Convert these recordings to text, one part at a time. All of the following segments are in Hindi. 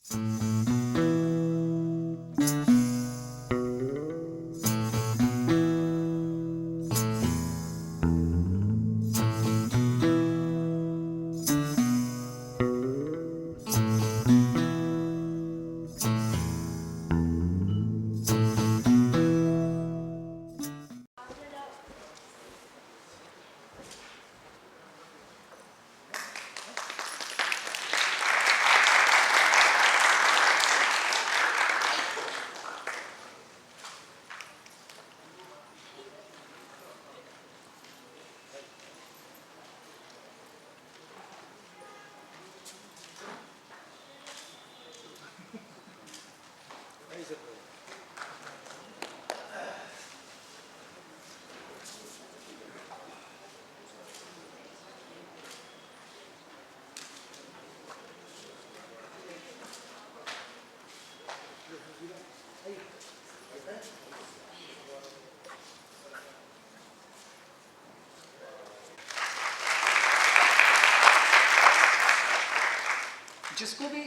जिसको भी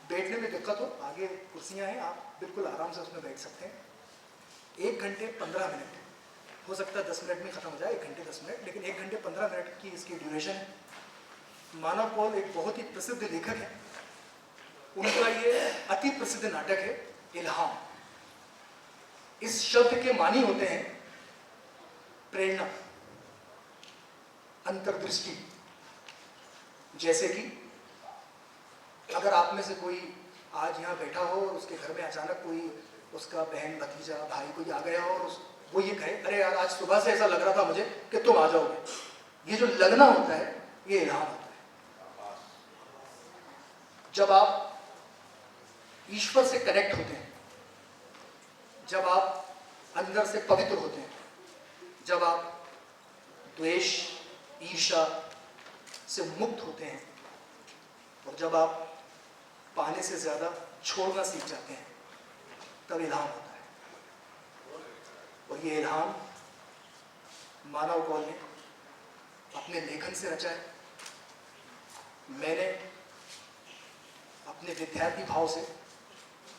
बैठने में दिक्कत हो, आगे कुर्सियां हैं, आप बिल्कुल आराम से उसमें बैठ सकते हैं। 1 घंटे 15 मिनट, हो सकता है 10 मिनट में ख़त्म हो जाए, 1 घंटे 10 मिनट, लेकिन 1 घंटे 15 मिनट की इसकी ड्यूरेशन है। मानव कौल एक बहुत ही प्रसिद्ध लेखक है, उनका ये अति प्रसिद्ध नाटक है इल्हाम। इस शब्द के मानी होते हैं प्रेरणा, अंतर्दृष्टि। जैसे कि अगर आप में से कोई आज यहाँ बैठा हो और उसके घर में अचानक कोई उसका बहन, भतीजा, भाई कोई आ गया हो और वो ये कहे, अरे यार आज सुबह से ऐसा लग रहा था मुझे कि तुम आ जाओगे, ये जो लगना होता है ये इल्हाम होता है। जब आप ईश्वर से कनेक्ट होते हैं, जब आप अंदर से पवित्र होते हैं, जब आप द्वेष, ईर्ष्या से मुक्त होते हैं, और जब आप पाने से ज्यादा छोड़ना सीख जाते हैं, तब इल्हाम होता है। और ये इल्हाम मानव कौल ने अपने लेखन से रचा है। मैंने अपने विद्यार्थी भाव से,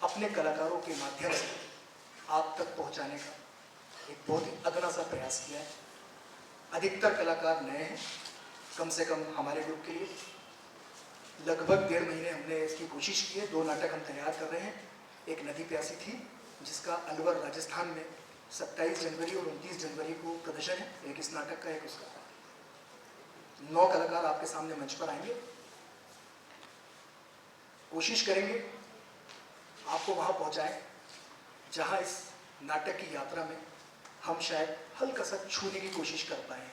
अपने कलाकारों के माध्यम से आप तक पहुंचाने का एक बहुत ही अदना सा प्रयास किया है। अधिकतर कलाकार नए हैं, कम से कम हमारे ग्रुप के लिए लगभग 1.5 महीने हमने इसकी कोशिश की है। 2 नाटक हम तैयार कर रहे हैं। एक नदी प्यासी थी, जिसका अलवर राजस्थान में 27 जनवरी और 29 जनवरी को प्रदर्शन है, एक इस नाटक का, एक उसका। 9 कलाकार आपके सामने मंच पर आएंगे। कोशिश करेंगे आपको वहां पहुंचाएं जहां इस नाटक की यात्रा में हम शायद हल्का सा छूने की कोशिश कर पाए।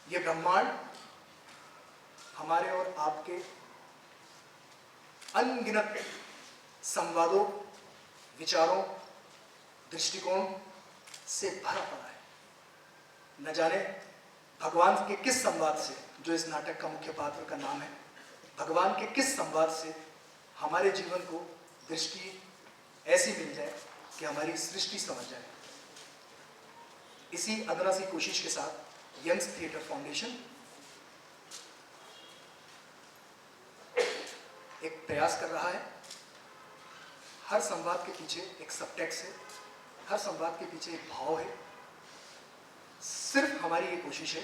ये ब्रह्मांड हमारे और आपके अनगिनत संवादों, विचारों, दृष्टिकोण से भरा पड़ा है। न जाने भगवान के किस संवाद से, जो इस नाटक का मुख्य पात्र का नाम है, भगवान के किस संवाद से हमारे जीवन को दृष्टि ऐसी मिल जाए कि हमारी सृष्टि समझ जाए। इसी अदना सी कोशिश के साथ यंग्स थिएटर फाउंडेशन एक प्रयास कर रहा है। हर संवाद के पीछे एक सबटेक्स्ट है, हर संवाद के पीछे एक भाव है। सिर्फ हमारी ये कोशिश है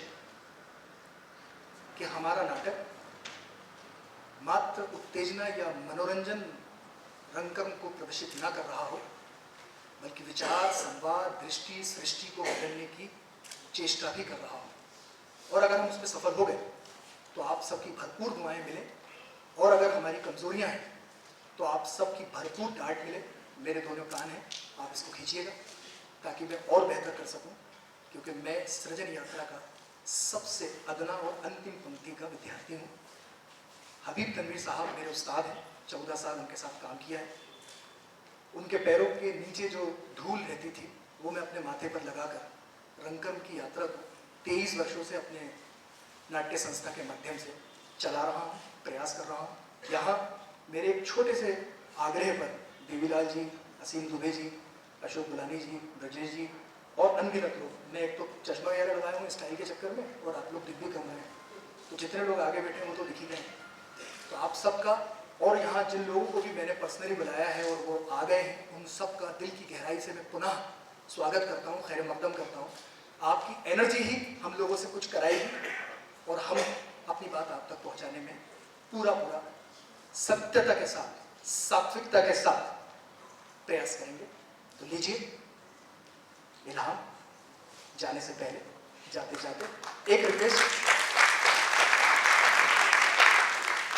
कि हमारा नाटक मात्र उत्तेजना या मनोरंजन रंगकर्म को प्रदर्शित न कर रहा हो, बल्कि विचार, संवाद, दृष्टि, सृष्टि को बदलने की चेष्टा भी कर रहा हो। और अगर हम उसमें सफल हो गए तो आप सबकी भरपूर दुआएं मिलें, और अगर हमारी कमजोरियां हैं तो आप सबकी भरपूर डांट मिले। मेरे दोनों कान हैं, आप इसको खींचिएगा ताकि मैं और बेहतर कर सकूं, क्योंकि मैं सृजन यात्रा का सबसे अदना और अंतिम पंक्ति का विद्यार्थी हूँ। हबीब तनवीर साहब मेरे उस्ताद हैं, 14 साल उनके साथ काम किया है। उनके पैरों के नीचे जो धूल रहती थी वो मैं अपने माथे पर लगाकर रंगकर्म की यात्रा को 23 वर्षों से अपने नाट्य संस्था के माध्यम से चला रहा हूँ, प्रयास कर रहा हूँ। यहाँ मेरे एक छोटे से आग्रह पर देवीलाल जी, असीम दुबे जी, अशोक बुलानी जी, ब्रजेश जी और अनगिनत लोग, मैं एक तो चश्मा वगैरह लगाया हूँ स्टाइल के चक्कर में, और आप लोग दिख भी कम रहे हैं, तो जितने लोग आगे बैठे हैं वो तो दिख ही गए। तो आप सबका और यहाँ जिन लोगों को भी मैंने पर्सनली बुलाया है और वो आ गए हैं, उन सब का दिल की गहराई से मैं पुनः स्वागत करता हूँ, खैर मकदम करता हूँ। आपकी एनर्जी ही हम लोगों से कुछ कराएगी और हम अपनी बात आप तक पहुँचाने में पूरा सत्यता के साथ, सात्विकता के साथ प्रयास करेंगे। तो लीजिए इल्हाम, जाने से पहले, जाते जाते एक रिक्वेस्ट,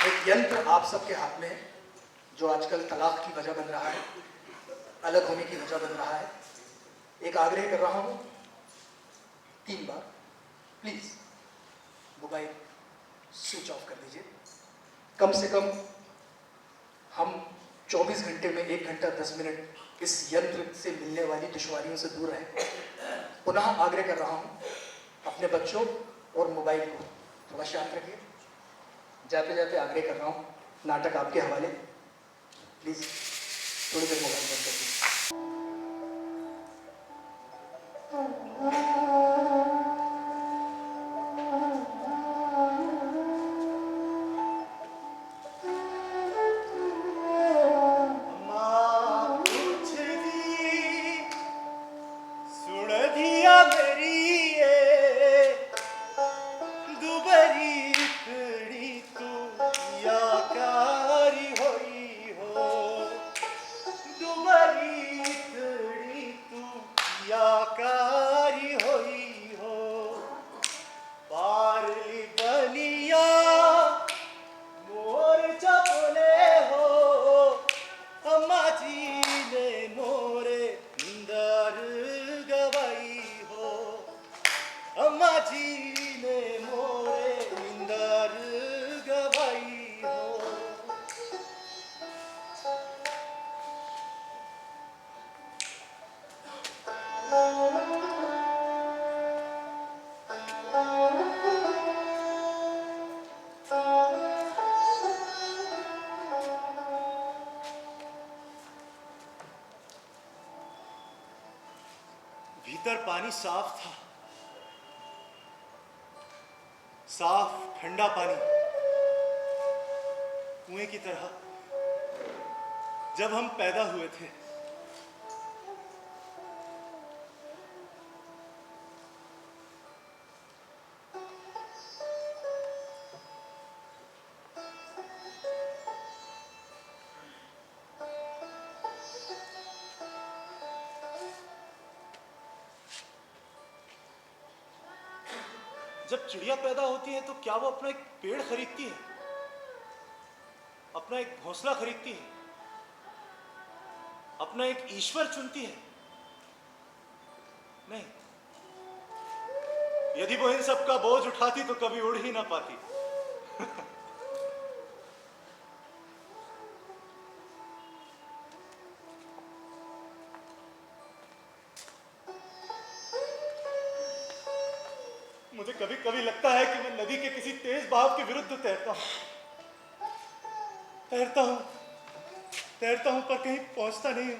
एक यंत्र आप सबके हाथ में है जो आजकल तलाक की वजह बन रहा है, अलग होने की वजह बन रहा है। एक आग्रह कर रहा हूं 3 बार, प्लीज मोबाइल स्विच ऑफ कर दीजिए। कम से कम हम 24 घंटे में 1 घंटा 10 मिनट इस यंत्र से मिलने वाली दुश्वारियों से दूर रहें। पुनः आग्रह कर रहा हूं, अपने बच्चों और मोबाइल को थोड़ा शांत रखिए। जाते जाते आग्रह कर रहा हूं, नाटक आपके हवाले, प्लीज थोड़ी देर मोबाइल बंद कर दीजिए। भीतर पानी साफ था, साफ ठंडा पानी, कुएं की तरह जब हम पैदा हुए थे। जब चिड़िया पैदा होती है तो क्या वो अपना एक पेड़ खरीदती है, अपना एक घोंसला खरीदती है, अपना एक ईश्वर चुनती है? नहीं। यदि वो इन सब का बोझ उठाती तो कभी उड़ ही ना पाती। मुझे कभी कभी लगता है कि मैं नदी के किसी तेज बहाव के विरुद्ध तैरता हूं, पर कहीं पहुंचता नहीं हूं।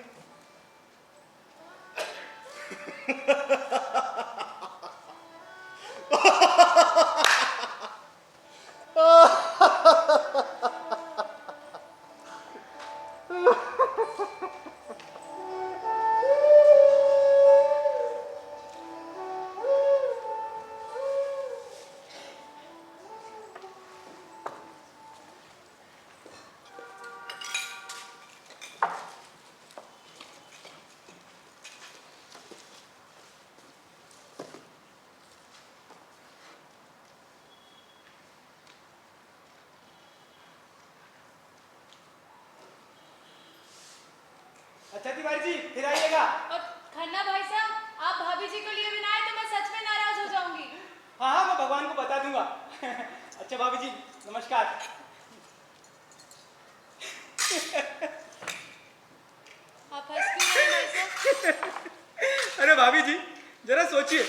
अच्छा तिवारी जी, फिर आइएगा। और खन्ना भाई साहब, आप भाभी जी को लिए बिना आए तो मैं सच में नाराज हो जाऊंगी। हाँ हाँ, मैं भगवान को बता दूंगा। अच्छा भाभी जी, नमस्कार। आप हंस क्यों रहे हैं भाई साहब? अरे भाभी जी, जरा सोचिए,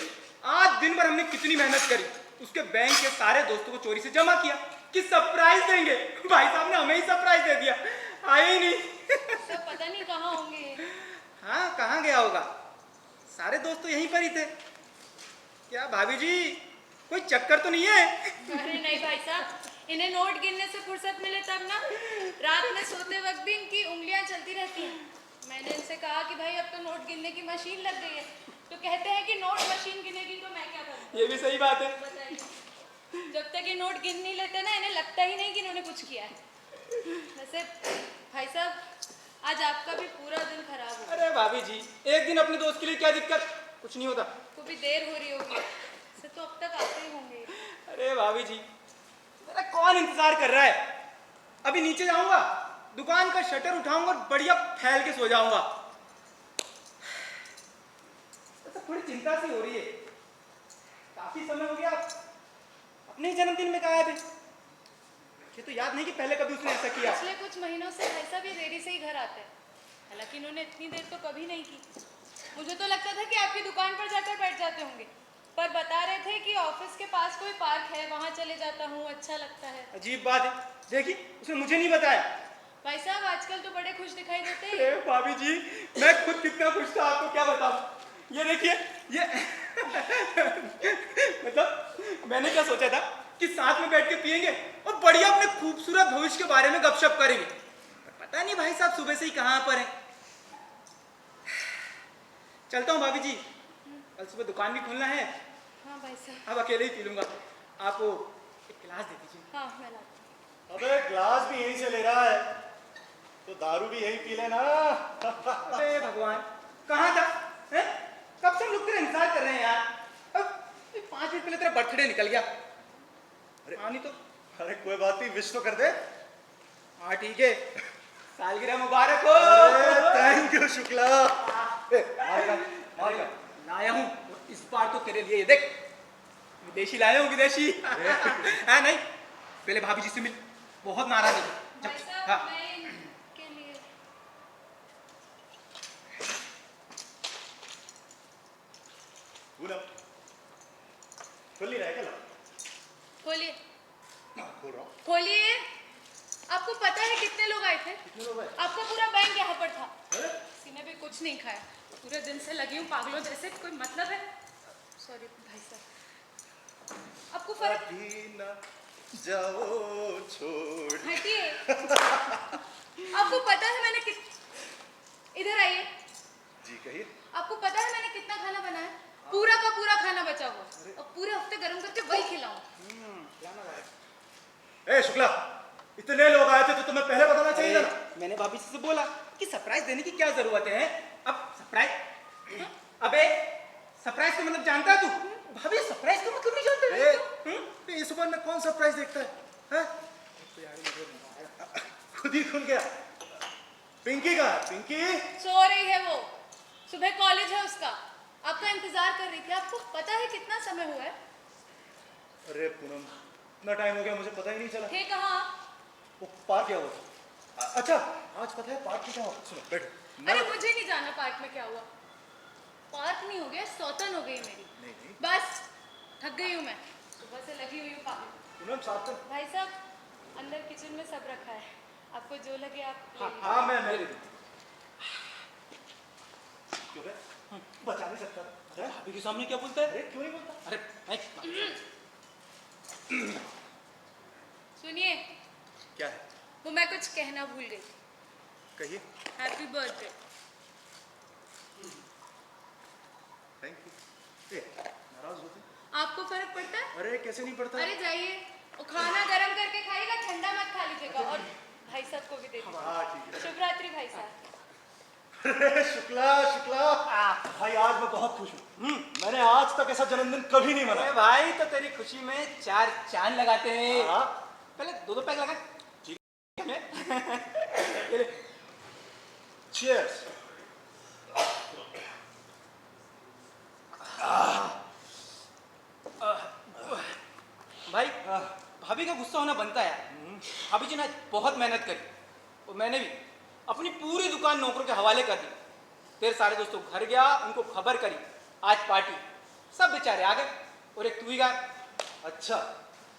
आज दिन भर हमने कितनी मेहनत करी, उसके बैंक के सारे दोस्तों को चोरी से जमा किया कि सरप्राइज देंगे। भाई साहब ने हमें ही सरप्राइज दे दिया, आए ही नहीं। सब पता नहीं कहाँ होंगे। हाँ, कहाँ गया होगा? सारे दोस्त तो यहीं पर ही थे। क्या भाभी जी, कोई चक्कर तो नहीं है? अरे नहीं भाई साहब, इन्हें नोट गिनने से फुर्सत मिले तब ना। रात में सोते वक्त भी इनकी उंगलियां चलती रहती हैं। मैंने इनसे कहा कि भाई अब तो नोट गिनने की मशीन लग गई है, तो कहते हैं कि नोट मशीन गिनेगी तो मैं क्या करूँ। ये भी सही बात है। बताइए, जब तक ये नोट गिन नहीं लेते ना, इन्हें लगता ही नहीं कि इन्होंने कुछ किया है। वैसे भाई साहब, आज आपका भी पूरा दिन खराब हो गया। अरे भाभी जी, एक दिन अपने दोस्त के लिए क्या दिक्कत, कुछ नहीं होता। आपको भी देर हो रही होगी, वैसे तो अब तक आते ही होंगे। अरे भाभी जी, मेरा कौन इंतजार कर रहा है। अभी नीचे जाऊंगा, दुकान का शटर उठाऊंगा और बढ़िया फैल के सो जाऊंगा। तो थोड़ी चिंता सी हो रही है, काफी समय हो गया अपने ही जन्मदिन में गायब है। ये तो याद नहीं कि पहले कभी उसने ऐसा किया। पिछले कुछ महीनों से भाई साहब ये देरी से ही घर आते हैं, हालांकि इन्होंने इतनी देर तो कभी नहीं की। मुझे तो लगता था कि आपकी दुकान पर जाकर बैठ जाते होंगे, पर बता रहे थे कि ऑफिस के पास कोई पार्क है, वहां चले जाता हूँ, अच्छा लगता है। अजीब बात है, देखी उसने मुझे नहीं बताया। भाई साहब आजकल तो बड़े खुश दिखाई देते हैं। अरे भाभी जी, मैं खुद कितना खुश था आपको क्या बताऊं। ये देखिए, ये मतलब मैंने क्या सोचा था कि साथ में बैठ के पियेंगे और बढ़िया अपने खूबसूरत भविष्य के बारे में गपशप करेंगे। पर पता नहीं भाई साहब सुबह से ही कहाँ पर हैं। चलता हूँ भाभी जी, कल सुबह दुकान भी खोलना है। हाँ भाई साहब। अब अकेले ही पी लूंगा, आप वो एक गिलास दे दीजिए। हाँ मैं लाती अबे ग्लास भी यहीं से ले रहा है तो दारू भी यहीं पी लेना। अरे भगवान, कहाँ था हैं? कब से हम लोग तेरा इंतजार कर रहे हैं यार। अब 5 मिनट पहले तेरा बर्थडे निकल गया। अरे हाँ नहीं तो। अरे कोई बात नहीं, विश तो कर दे। हाँ ठीक है, सालगिरह मुबारक हो। Thank you Shukla. मार का लाया हूँ इस बार तो तेरे लिए, ये देख विदेशी लाया हूँ, विदेशी। हाँ नहीं, पहले भाभी जी से मिल, बहुत नाराज है। हूँ। भाई साहब हाँ मैं इनके लिए पूनम खुल नहीं रहा है क्या? खोलिए, खोल रहा हूँ। खोलिए। आपको पता है कितने लोग आए थे? कितने लोग आए? आपका पूरा बैंक यहाँ पर था। अरे किसी ने भी कुछ नहीं खाया, पूरे दिन से लगी हूँ पागलों जैसे। कोई मतलब है? सॉरी भाई साहब, आपको फर्क अभी न जाओ छोड़। हटिए। आपको पता है मैंने इधर आइए। जी कहिए। आपको पता है मैंने कितना खाना बनाया? पूरा का पूरा खाना बचा हुआ, और पूरे हफ्ते गर्म करके वही खिलाऊं। ए शुक्ला, इतने लोग आए थे तो तुम्हें पहले बताना चाहिए था ना। मैंने भाभी जी से बोला कि सरप्राइज देने की क्या जरूरत है। अब सरप्राइज, अबे सरप्राइज का मतलब जानता है तू? भाभी सरप्राइज का मतलब नहीं जानते। इस उम्र में कौन सरप्राइज देखता है, हैं? खुद ही खुल गया। पिंकी का पिंकी सो रही है वो, सुबह कॉलेज है उसका, आपका इंतजार कर रही थी। आपको पता है कितना समय हुआ है? अरे पूनम, इतना टाइम हो गया मुझे पता ही नहीं चला। थे कहाँ? वो पार्क क्या हुआ? अच्छा आज पता है पार्क में क्या हुआ? सुनो बैठो। अरे मुझे नहीं जाना पार्क में क्या हुआ। पार्क नहीं हो गया, सौतन हो गई मेरी। नहीं। बस थक गई हूँ मैं, सुबह से लगी हुई हूँ पागल। पूनम साथ में। भाई साहब अंदर किचन में सब रखा है, आपको जो लगे आप ले लीजिए। हाँ मैं दे दूँ। क्यों बे? बचा नहीं सकता था। हैं? भाभी के सामने क्या बोलता है? अरे क्यों नहीं बोलता? अरे नहीं। सुनिए, क्या है? वो मैं कुछ कहना भूल गई। कहिए। Happy birthday. Thank you. नाराज होते? आपको फर्क पड़ता है? अरे कैसे नहीं पड़ता? अरे जाइए, वो खाना गरम करके खाइएगा, ठंडा मत खा लीजिएगा। और भाई साहब को भी दे दीजिए। हाँ ठीक है। शुभ रात्रि भाई साहब। अरे शुक्ला शुक्ला, भाई आज मैं बहुत खुश हूँ। मैंने आज तक ऐसा जन्मदिन कभी नहीं अरे मनाया। भाई तो तेरी खुशी में 4 चांद लगाते हैं। हाँ। पहले 2 पैक लगा। ठीक है। चीयर्स। भाई भाभी का गुस्सा होना बनता है। भाभी जी ने आज बहुत मेहनत करी और मैंने भी अपनी पूरी दुकान नौकरों के हवाले कर दी। तेरे सारे दोस्तों घर गया, उनको खबर करी आज पार्टी, सब बेचारे आ गए और एक तू ही गया। अच्छा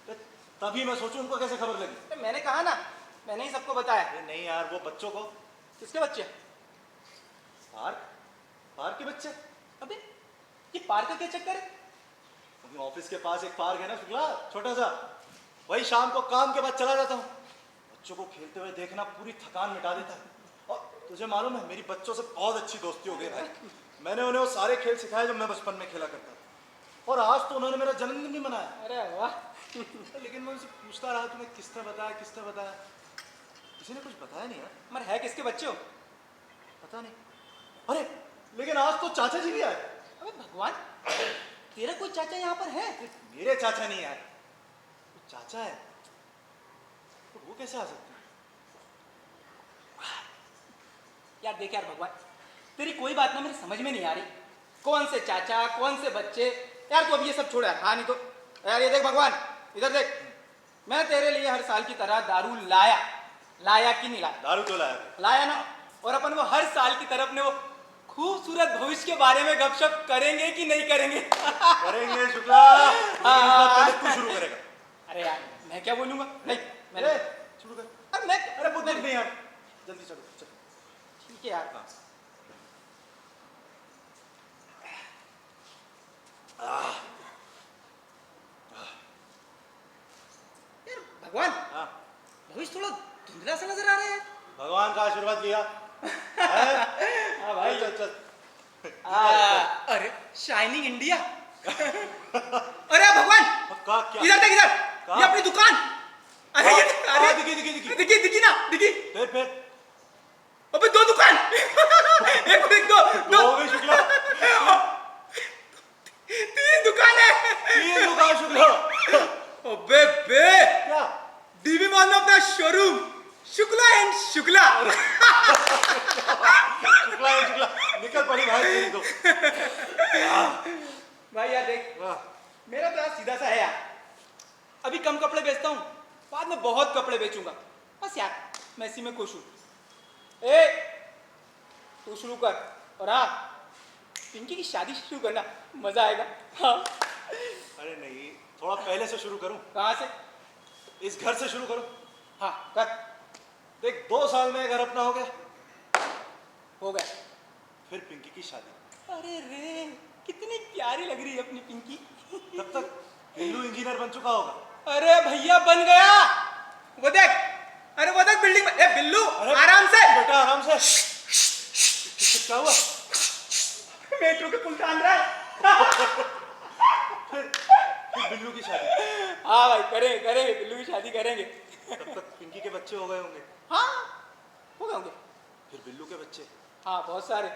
तो तभी मैं सोचूं उनको कैसे खबर लगी। तो मैंने कहा ना, मैंने ही सबको बताया। अरे नहीं यार, वो बच्चों को। किसके बच्चे? पार्क पार्क के बच्चे। अबे ये पार्क का क्या चक्कर है? वहीं ऑफिस के पास एक पार्क है ना शुक्ला, छोटा सा। वही शाम को काम के बाद चला जाता हूँ। बच्चों को खेलते हुए देखना पूरी थकान मिटा देता है। और तुझे मालूम है मेरी बच्चों से बहुत अच्छी दोस्ती हो गई भाई। मैंने उन्हें वो सारे खेल सिखाए जो मैं बचपन में खेला करता था, और आज तो उन्होंने मेरा जन्मदिन भी मनाया। अरे वाह। लेकिन मैं उनसे पूछता रहा तुम्हें किसने बताया किसने बताया, किसी ने कुछ बताया नहीं यार। मगर है किसके बच्चे हो? पता नहीं। अरे लेकिन आज तो चाचा जी भी आए। अबे भगवान, तेरा कोई चाचा यहाँ पर है? मेरे चाचा नहीं आए, वो चाचा है तो वो कैसे आ सकते हैं? यार देख यार भगवान, तेरी कोई बात ना मेरी समझ में नहीं आ रही। कौन से चाचा, कौन से बच्चे? यार तू अब ये सब छोड़ यार। हाँ नहीं तो यार, ये देख भगवान, इधर देख। मैं तेरे लिए हर साल की तरह दारू लाया कि नहीं लाया? दारू तो लाया। लाया ना। और अपन वो हर साल की तरफ ने वो खूबसूरत भविष्य के बारे में गपशप करेंगे कि नहीं करेंगे? करेंगे शुक्ला। पहले तू शुरू करेगा। अरे यार मैं क्या बोलूंगा? नहीं मैं अरे शुरू कर। अरे मैं अरे बुद्धि नहीं यार, जल्दी चलो चलो। ठीक है यार। यार भगवान, हाँ, भविष्य थोड़ा धुंधला सा नजर आ रहा है। भगवान का आशीर्वाद लिया। हाँ भाई। चल चल। अरे शाइनिंग इंडिया। अरे भगवान, क्या? इधर देख, इधर। कहाँ? ये अपनी दुकान। अरे ये अरे दिखी ना दिखी। फिर अबे दो दुकान। एक दो हो गई शुक्ला। तीन दुकान है। तीन दुकान शुक्ला। अबे बे, क्या? डीबी मॉल में अपना शोरूम शुक्ला एंड शुक्ला। शुक्ला है शुक्ला। निकल पड़ी भाई तेरी तो। भाई यार देख, मेरा तो यार सीधा सा है यार। अभी कम कपड़े बेचता हूँ, बाद में बहुत कपड़े बेचूंगा। बस यार मैं इसी में खुश हूँ। ए तू शुरू कर, और हाँ पिंकी की शादी शुरू करना, मजा आएगा। हाँ। अरे नहीं, थोड़ा पहले से शुरू करूं? कहाँ से? इस घर से शुरू करूं? हाँ कर। देख 2 साल में घर अपना हो गया, हो गया। फिर पिंकी की शादी। अरे रे, कितनी प्यारी लग रही है अपनी पिंकी। तब तक बिल्लू इंजीनियर बन चुका होगा। अरे भैया बन गया, वो देख। अरे वो देख बिल्डिंग में। ए बिल्लू, आराम से बेटा, आराम से। क्या हुआ? मेट्रो के पुल तान रहा है। फिर बिल्लू की शादी। हाँ भाई करेंगे बिल्लू की शादी करेंगे। तब तक पिंकी के बच्चे हो गए होंगे। हाँ हो गए होंगे। फिर बिल्लू के बच्चे। हाँ बहुत सारे।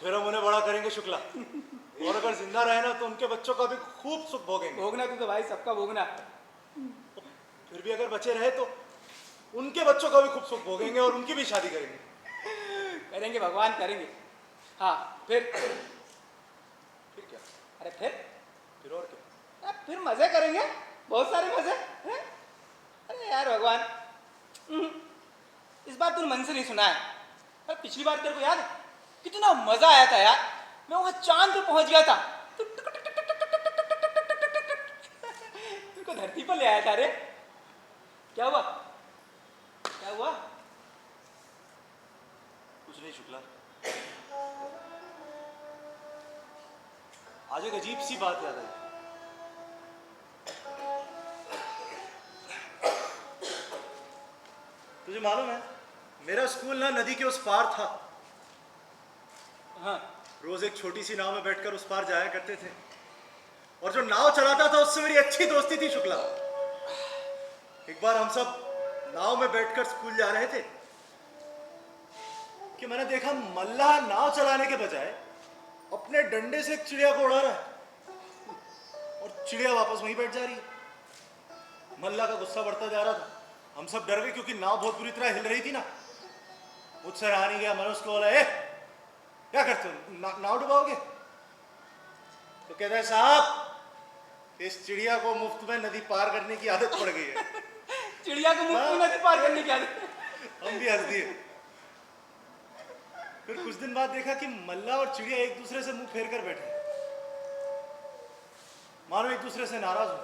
फिर हम उन्हें बड़ा करेंगे शुक्ला, और अगर जिंदा रहे ना तो उनके बच्चों का भी खूब सुख भोगेंगे। भोगना तू तो भाई सबका भोगना। फिर भी अगर बचे रहे तो उनके बच्चों का भी खूब सुख भोगेंगे और उनकी भी शादी करेंगे। करेंगे भगवान, करेंगे। हाँ फिर क्या? अरे फिर और क्या? फिर मजे करेंगे, बहुत सारे मजे हैं? अरे यार भगवान, इस बार तूने मन से नहीं सुना है। अरे पिछली बार तेरे को याद है कितना मजा आया था यार? मैं वहां चांद पे पहुंच गया था, तुमको धरती पर ले आया था। रे क्या हुआ? क्या हुआ? कुछ नहीं शुक्ला, आज एक अजीब सी बात याद आई। तुझे मालूम है मेरा स्कूल ना नदी के उस पार था। हाँ। रोज एक छोटी सी नाव में बैठकर उस पार जाया करते थे, और जो नाव चलाता था उससे मेरी अच्छी दोस्ती थी शुक्ला। एक बार हम सब नाव में बैठकर स्कूल जा रहे थे कि मैंने देखा मल्लाह नाव चलाने के बजाय अपने डंडे से एक चिड़िया को उड़ा रहा है, और चिड़िया वापस वहीं बैठ जा रही है। मल्लाह का गुस्सा बढ़ता जा रहा था। हम सब डर गए क्योंकि नाव बहुत बुरी तरह हिल रही थी ना। मुझसे रहा नहीं गया, मैंने उसको बोला, ए क्या करते हो, नाव डुबाओगे? तो कहता है, साहब इस चिड़िया को मुफ्त में नदी पार करने की आदत पड़ गई है। चिड़िया को मुफ्त में नदी पार करने की आदत। हम भी हंस दिए। फिर कुछ दिन बाद देखा कि मल्ला और चिड़िया एक दूसरे से मुंह फेर कर बैठे, मानो एक दूसरे से नाराज हो।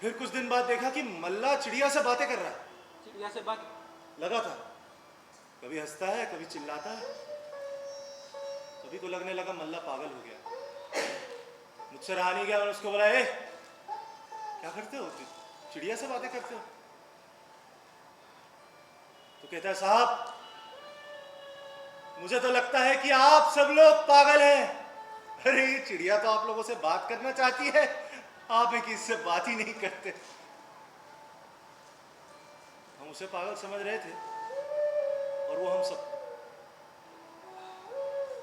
फिर कुछ दिन बाद देखा कि मल्ला चिड़िया से बातें कर रहा है। चिड़िया से बात लगा था कभी हंसता है, कभी चिल्लाता है। सभी को लगने लगा मल्ला पागल हो गया। मुझसे रहा नहीं गया, मैंने उसको बोला, ए क्या करते हो, चिड़िया से बातें करते हो? कहता है साहब, मुझे तो लगता है कि आप सब लोग पागल हैं। अरे ये चिड़िया तो आप लोगों से बात करना चाहती है, आप एक इससे बात ही नहीं करते। हम उसे पागल समझ रहे थे और वो हम सब।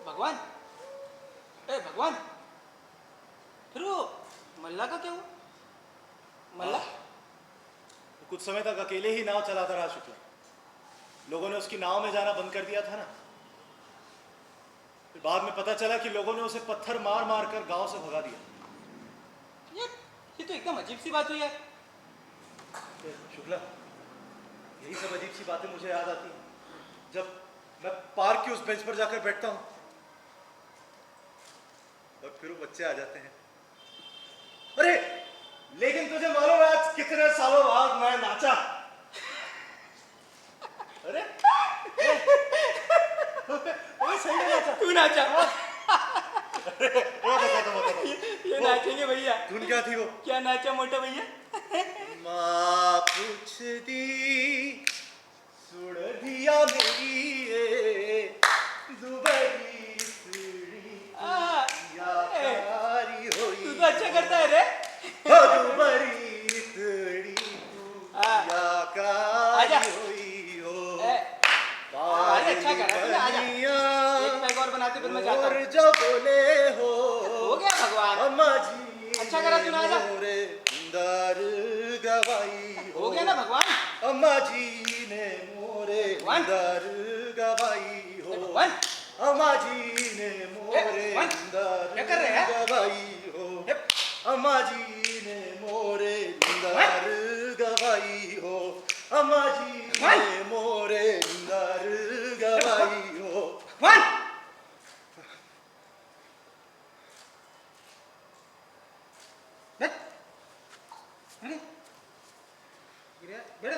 भगवान, ए भगवान, फिर वो मल्ला का क्या हुआ? मल्ला कुछ समय तक अकेले ही नाव चलाता रहा शुक्ला। लोगों ने उसकी नाव में जाना बंद कर दिया था ना। फिर बाद में पता चला कि लोगों ने उसे पत्थर मार मार कर गांव से भगा दिया। ये तो एकदम अजीब सी बात हुई यार। शुक्ला, यही सब अजीब सी बातें मुझे याद आती हैं जब मैं पार्क की उस बेंच पर जाकर बैठता हूं और फिर वो बच्चे आ जाते हैं। अरे लेकिन तुझे मालूम है आज कितने सालों बाद मैं नाचा? अरे सही में नाचा। तू नाचा? बता। ये नाचेंगे भैया। धुन क्या थी वो? क्या नाचा मोटा भैया? माँ पूछती सुन दिया मेरी दुबई तू तो अच्छा करता है रे। आजा। अरे अच्छा कर रहा है, आजा। एक पैग और बनाते फिर मैं जाता हूँ। जो बोले हो गया भगवान। अम्मा जी अच्छा करा तूने, आजा। दर गवाई हो गया ना भगवान। अम्मा जी ने मोरे भगवान। दर गवाई हो। भगवान, अम्मा जी ने मोरे भगवान, दर क्या कर रहे हैं? गवाई हो। अम्मा जी ने मोरे दर गवाई हो। अम्मा जी ने मोरे दर गवाई हो। भगवान, अरे गिरा क्या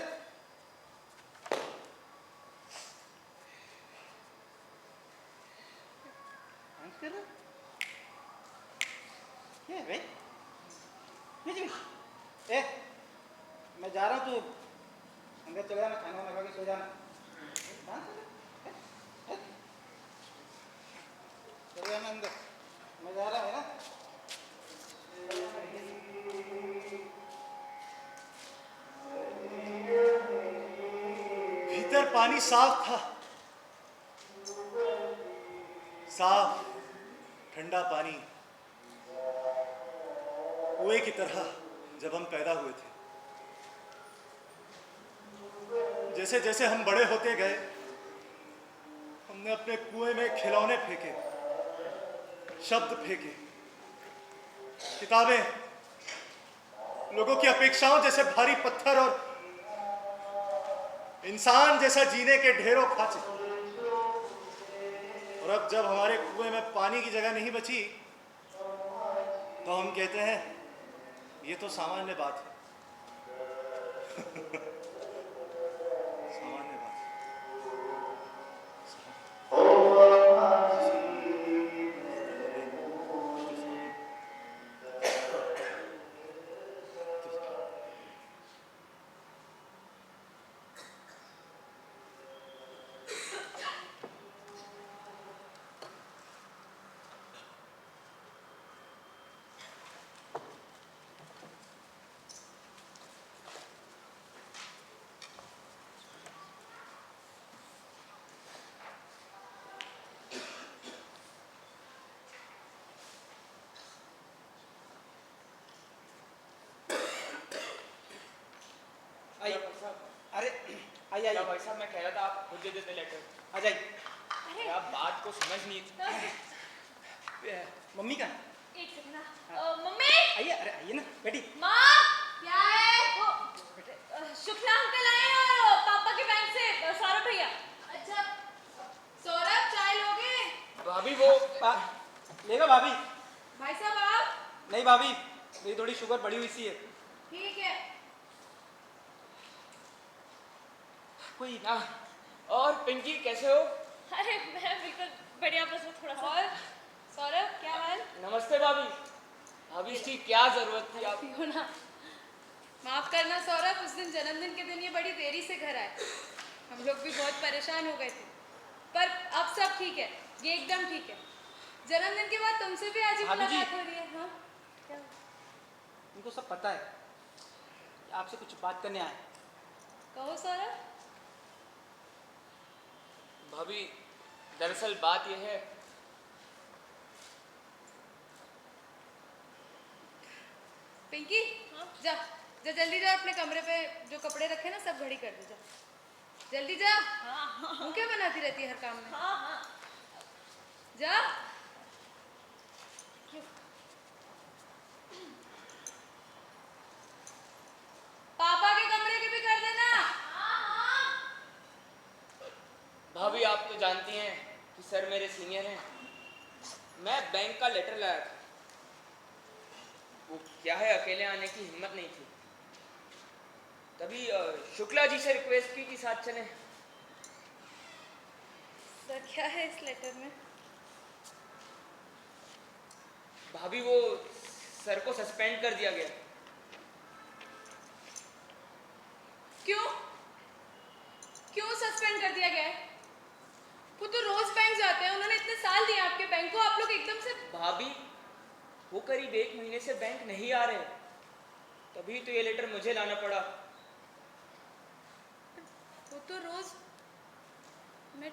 है भाई? ए, मैं जा रहा हूँ, तू अंदर चले जाना, खाना वाना खा के सो जाना। चले जाना अंदर, मैं जा रहा है ना। भीतर पानी साफ था, साफ ठंडा पानी, कुएं की तरह जब हम पैदा हुए थे। जैसे जैसे हम बड़े होते गए, हमने अपने कुएं में खिलौने फेंके, शब्द फेंके, किताबें, लोगों की अपेक्षाओं जैसे भारी पत्थर और इंसान जैसा जीने के ढेरों खांचे। और अब जब हमारे कुएं में पानी की जगह नहीं बची, तो हम कहते हैं ये तो सामान्य बात है। सामान्य बात आई, अरे आई आई। भाई साहब, मैं कह रहा था आप खुद दे देते लेटर। आ जाइए। अरे आप बात को समझ नहीं। मम्मी का एक सेकंड ना। मम्मी, आइए। अरे आइए ना, बैठी। माँ, क्या है वो? शुक्ला अंकल आए हैं और पापा के बैंक से सौरभ भैया। अच्छा सौरभ, चाय लोगे? भाभी वो लेगा भाभी? भाई साहब आप? नहीं भाभी, मेरी थोड़ी शुगर बढ़ी हुई सी है। ठीक है। कोई ना। और पिंकी कैसे हो? अरे मैं बिल्कुल बढ़िया, बस वो थोड़ा सा। और सौरभ क्या हाल? नमस्ते भाभी। भाभी इसकी क्या जरूरत थी आप? पियो ना। माफ करना सौरभ, उस दिन जन्मदिन के दिन ये बड़ी देरी से घर आए। हम लोग भी बहुत परेशान हो गए थे, पर अब सब ठीक है, ये एकदम ठीक है। जन्मदिन के बाद तुमसे भी आज ही भाभी जी। मुलाकात हो रही है। हाँ क्या? उनको सब पता है कि आपसे कुछ बात करने आए। कहो सौरभ। भाभी, दरअसल बात यह है, पिंकी जा जा जल्दी जा, अपने कमरे पे जो कपड़े रखे ना सब घड़ी कर दे, जा जल्दी जा। मुंह क्या बनाती रहती है हर काम में? जा। पापा के कमरे के भी कर देना। भाभी आप तो जानती हैं कि सर मेरे सीनियर हैं। मैं बैंक का लेटर लाया था, वो क्या है अकेले आने की हिम्मत नहीं थी, तभी शुक्ला जी से रिक्वेस्ट की कि साथ चलें। सर क्या है इस लेटर में? भाभी वो सर को सस्पेंड कर दिया गया। क्यों? क्यों सस्पेंड कर दिया गया है? वो तो रोज बैंक जाते हैं, उन्होंने इतने साल दिए आपके बैंक को, आप लोग एकदम से। भाभी वो करीब 1 महीने से बैंक नहीं आ रहे, तभी तो ये लेटर मुझे लाना पड़ा। वो तो रोज मैं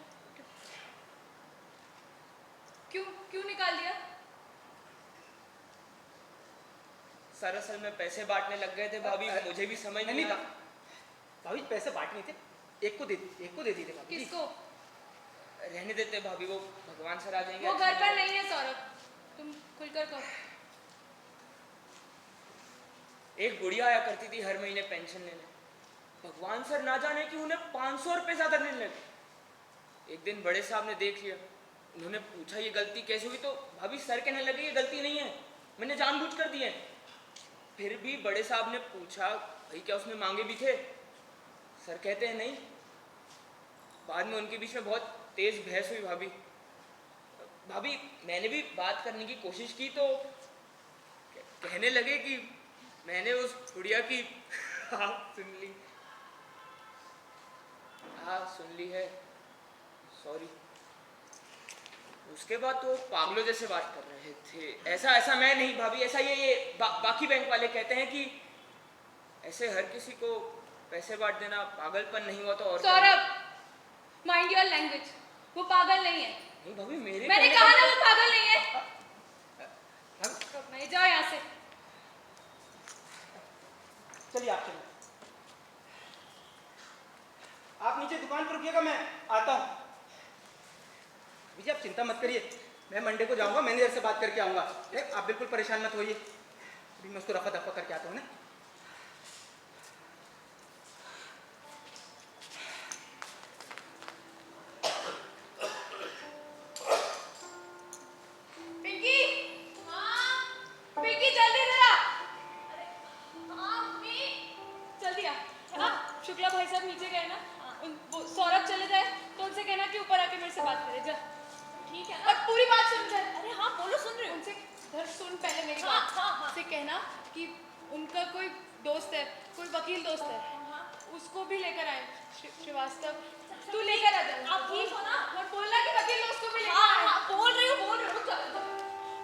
क्यों क्यों निकाल दिया? दरअसल में पैसे बांटने लग गए थे भाभी, मुझे भी समझ नहीं नहीं आया। भाभी पैसे बांटने थे, एक को दे दिए थे भाभी जी। किसको? रहने देते भाभी, वो भगवान सर आ जाएंगे। वो अच्छा घर पर लगेगा। नहीं है सौरभ, तुम खुलकर कहो। एक बुढ़िया आया करती थी हर महीने पेंशन लेने, भगवान सर ना जाने कि उन्हें 500 रुपये ज्यादा मिलने लगे। एक दिन बड़े साहब ने देख लिया, उन्होंने पूछा ये गलती कैसे हुई, तो भाभी सर कहने लगे ये गलती नहीं है, मैंने जानबूझ कर दी है। फिर भी बड़े साहब ने पूछा भाई क्या उसमें मांगे भी थे, सर कहते हैं नहीं। बाद में उनके बीच में बहुत तेज बहस हुई भाभी। भाभी मैंने भी बात करने की कोशिश की तो कहने लगे कि मैंने उस बुढ़िया की हाँ सुन ली, हाँ सुन ली है, सॉरी। उसके बाद तो पागलों जैसे बात कर रहे थे। ऐसा मैं नहीं भाभी, ऐसा ये बाकी बैंक वाले कहते हैं कि ऐसे हर किसी को पैसे बांट देना पागलपन नहीं हुआ तो और क्या? सौरभ माइंड योर लैंग्वेज, वो पागल नहीं है। नहीं भाभी मेरे मैंने कहने कहा का- ना वो पागल नहीं है। नहीं जाओ यहाँ से। चलिए आप चलिए, आप नीचे दुकान पर रुकिएगा, मैं आता हूँ। विजय आप चिंता मत करिए, मैं मंडे को जाऊंगा, मैनेजर से बात करके आऊंगा। आप बिल्कुल परेशान मत होइए, अभी मैं उसको रफा दफा करके आता हूँ ना। पिंकी, पिंकी जल्दी जरा। जल्दी आ। शुक्ला भाई साहब नीचे गए ना, वो सौरभ चले जाए तो उनसे कहना कि ऊपर आके मेरे से बात करे। जा ठीक है, और पूरी बात सुन जाए। अरे हाँ बोलो, सुन रही हूँ। उनसे धर सुन पहले मेरी बात। उनसे कहना कि उनका कोई दोस्त है, कोई वकील दोस्त है, उसको भी लेकर आए। श्रीवास्तव तू लेकर आ जा। आप ठीक हो ना? और बोलना कि वकील दोस्त को भी लेकर आए। बोल रही हूँ।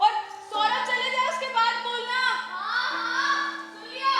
और सौरभ चले जाए उसके बाद बोलना। सुन लिया?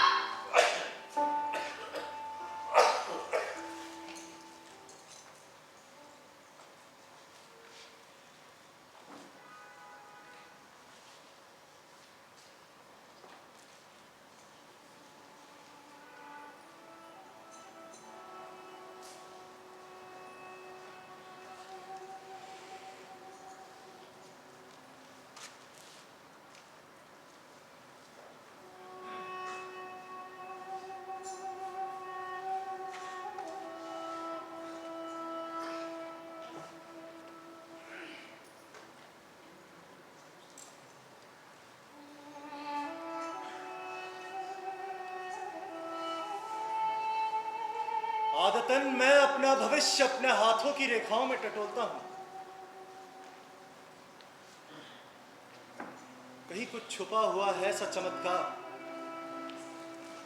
आदतन मैं अपना भविष्य अपने हाथों की रेखाओं में टटोलता हूं। कहीं कुछ छुपा हुआ है सा चमत्कार,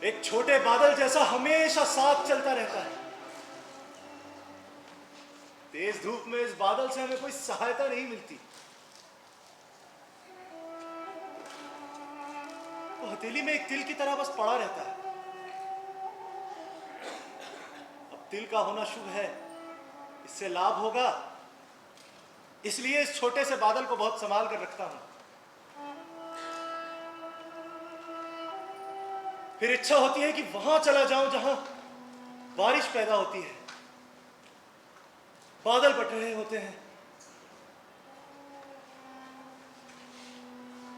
एक छोटे बादल जैसा हमेशा साथ चलता रहता है। तेज धूप में इस बादल से हमें कोई सहायता नहीं मिलती। वो हथेली में एक तिल की तरह बस पड़ा रहता है। अब तिल का होना शुभ है, इससे लाभ होगा, इसलिए इस छोटे से बादल को बहुत संभाल कर रखता हूं। फिर इच्छा होती है कि वहां चला जाऊं जहां बारिश पैदा होती है, बादल बट रहे होते हैं।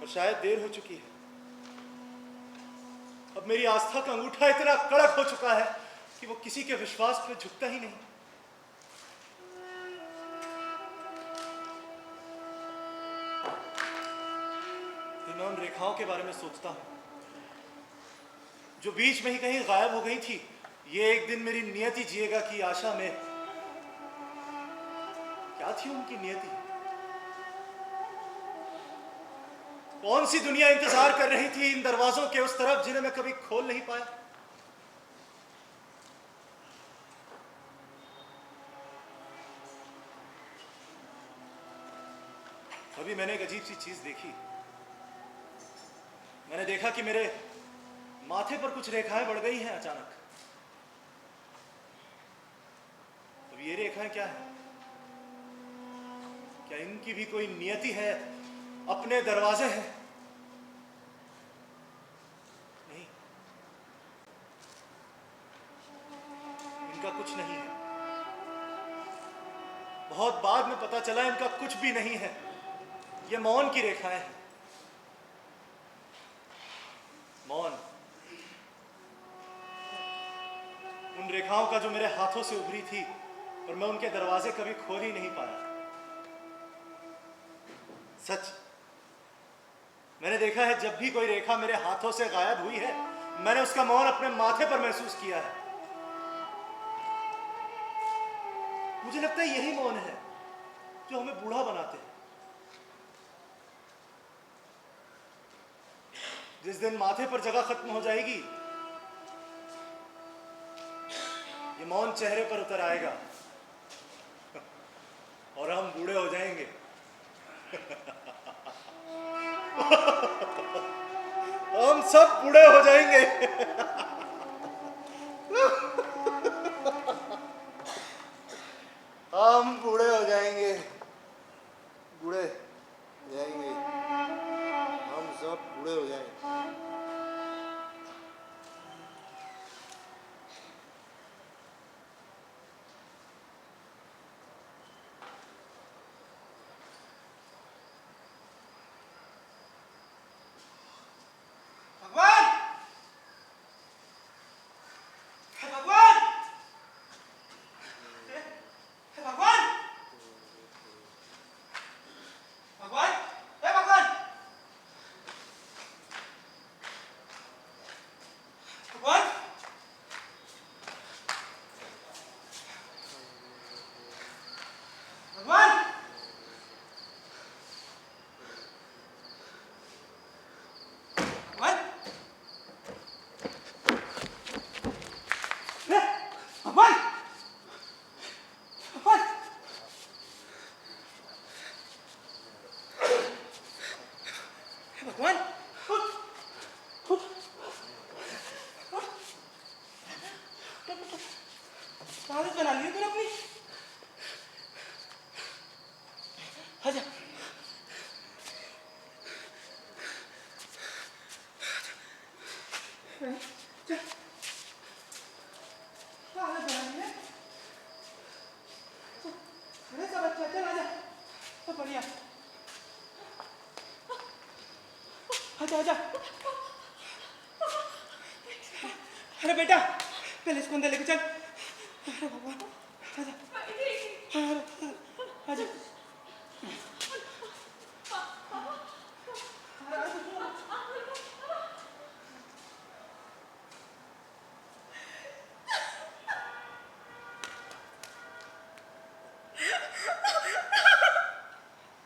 और शायद देर हो चुकी है। अब मेरी आस्था का अंगूठा इतना कड़क हो चुका है कि वो किसी के विश्वास पे झुकता ही नहीं। फिर मैं उन रेखाओं के बारे में सोचता हूं जो बीच में ही कहीं गायब हो गई थी। ये एक दिन मेरी नियति जिएगा की आशा में। क्या थी उनकी नियति? कौन सी दुनिया इंतजार कर रही थी इन दरवाजों के उस तरफ जिन्हें मैं कभी खोल नहीं पाया? अभी मैंने एक अजीब सी चीज देखी। मैंने देखा कि मेरे माथे पर कुछ रेखाएं बढ़ गई हैं अचानक। अब ये रेखाएं क्या है? क्या इनकी भी कोई नियति है, अपने दरवाजे हैं? नहीं, इनका कुछ नहीं है। बहुत बाद में पता चला इनका कुछ भी नहीं है। ये मौन की रेखाएं हैं। मौन, उन रेखाओं का जो मेरे हाथों से उभरी थी और मैं उनके दरवाजे कभी खोल ही नहीं पाया। सच, मैंने देखा है जब भी कोई रेखा मेरे हाथों से गायब हुई है, मैंने उसका मौन अपने माथे पर महसूस किया है। मुझे लगता है यही मौन है जो हमें बूढ़ा बनाते हैं। जिस दिन माथे पर जगह खत्म हो जाएगी, ये मौन चेहरे पर उतर आएगा और हम बूढ़े हो जाएंगे। हम सब बूढ़े हो जाएंगे। हम बूढ़े हो जाएंगे, बूढ़े हो जाएंगे, हम सब बूढ़े हो जाएंगे। भगवान, हे भगवान, हे भगवान, भगवान, हे भगवान, भगवान, भगवान, भगवान, भगवान, भगवान, भगवान, उठ, उठ, आदत बना ली है तूने अपनी। आजा, चल, आदत बना ली है। अरे सब अच्छा, चल आजा, सब बढ़िया। आजा आजा। अरे बेटा, पहले इसको अंदर लेके चल। अरे भगवान, आजा, अरे, आजा।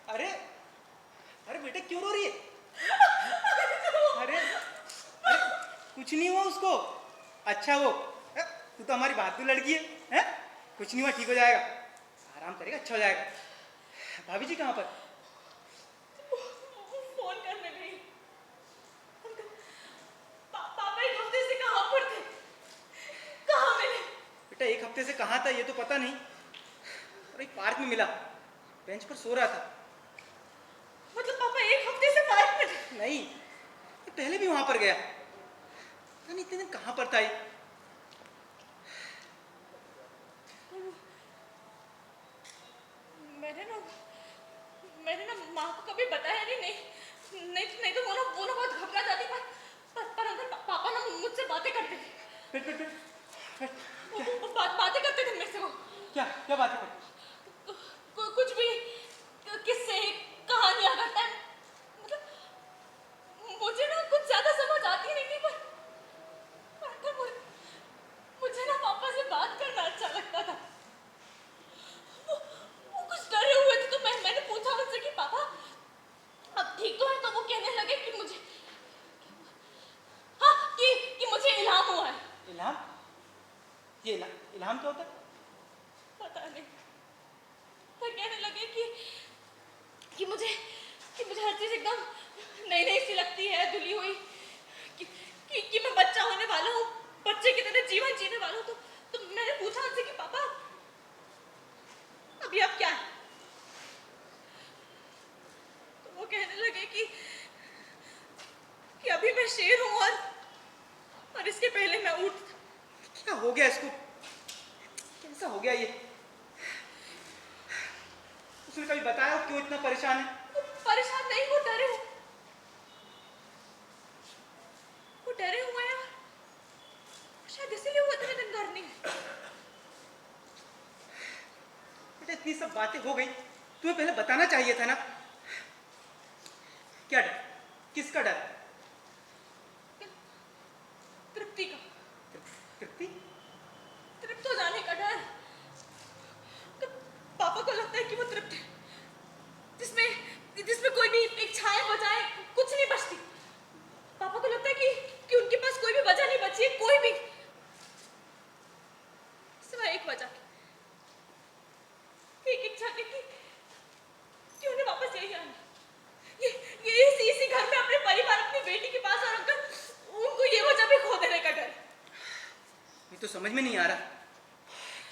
अरे, अरे बेटा क्यों रो रही है? अरे, अरे कुछ नहीं हुआ उसको। अच्छा वो, तू तो हमारी बहादुर लड़की है, हैं? कुछ नहीं हुआ, ठीक हो जाएगा। आराम करेगा, अच्छा हो जाएगा। भाभी जी कहाँ पर? फोन करने गई। पापा एक हफ्ते से कहाँ पर थे? कहाँ मिले? बेटा एक हफ्ते से कहाँ था ये तो पता नहीं, और एक पार्क में मिला, बेंच पर सो रहा था। मतलब पापा एक हफ्ते से पार्क में थे? नहीं, ये पहले भी वहां पर गया, पता नहीं इतने दिन कहाँ पर था ये। मैंने ना माँ को कभी बताया नहीं तो वो ना बहुत घबरा जाती, पर अगर पापा ना मुझसे बातें करते थे। फिर क्या बातें करते थे मेरे से वो। क्या क्या बात है? कुछ भी, किससे कहानियां करता है। मतलब मुझे ना कुछ ज्यादा समझ आती नहीं थी, पर अगर मुझे ना पापा से बात करना अच्छा लगता था। वो कुछ डरे हुए थे, तो मैंने पूछा उनसे कि पापा अब ठीक तो है? तो वो कहने लगे कि मुझे, हाँ, कि मुझे इल्हाम हुआ है। इल्हाम? ये इल्हाम क्या होता है? पता नहीं, पर कहने लगे कि मुझे हर चीज एकदम नई नई सी लगती है, धुली हुई, कि मैं बच्चा होने वाला हूँ, बच्चे की तरह जीवन जीने वाला हूँ। तो मैंने पूछा उनसे कि पापा अभी आप क्या है? तो वो कहने लगे कि अभी मैं शेर हूँ, और इसके पहले मैं ऊंट था। क्या हो गया इसको, कैसा हो गया ये? उसने कभी बताया क्यों इतना परेशान है? परेशान नहीं, वो डरे हुए हैं, और शायद इसीलिए वो इतने दिन घर नहीं है। बेटा इतनी सब बातें हो गई, तुम्हें पहले बताना चाहिए था ना। क्या डर, किसका डर? तृप्ति का, तृप्ति? तृप्त हो जाने का डर। तो पापा को लगता है कि वो तृप्त है, जिसमें कोई भी एक छाया बजाए कुछ नहीं बचती। पापा को लगता है कि उनके पास कोई भी वजह नहीं बची है, कोई भी, सिवाय एक वजह की, एक इच्छा की कि उन्हें वापस यही आना, ये इसी घर में अपने परिवार, अपनी बेटी के पास, और अगर उनको ये वजह भी खो देने का डर। ये तो समझ में नहीं आ रहा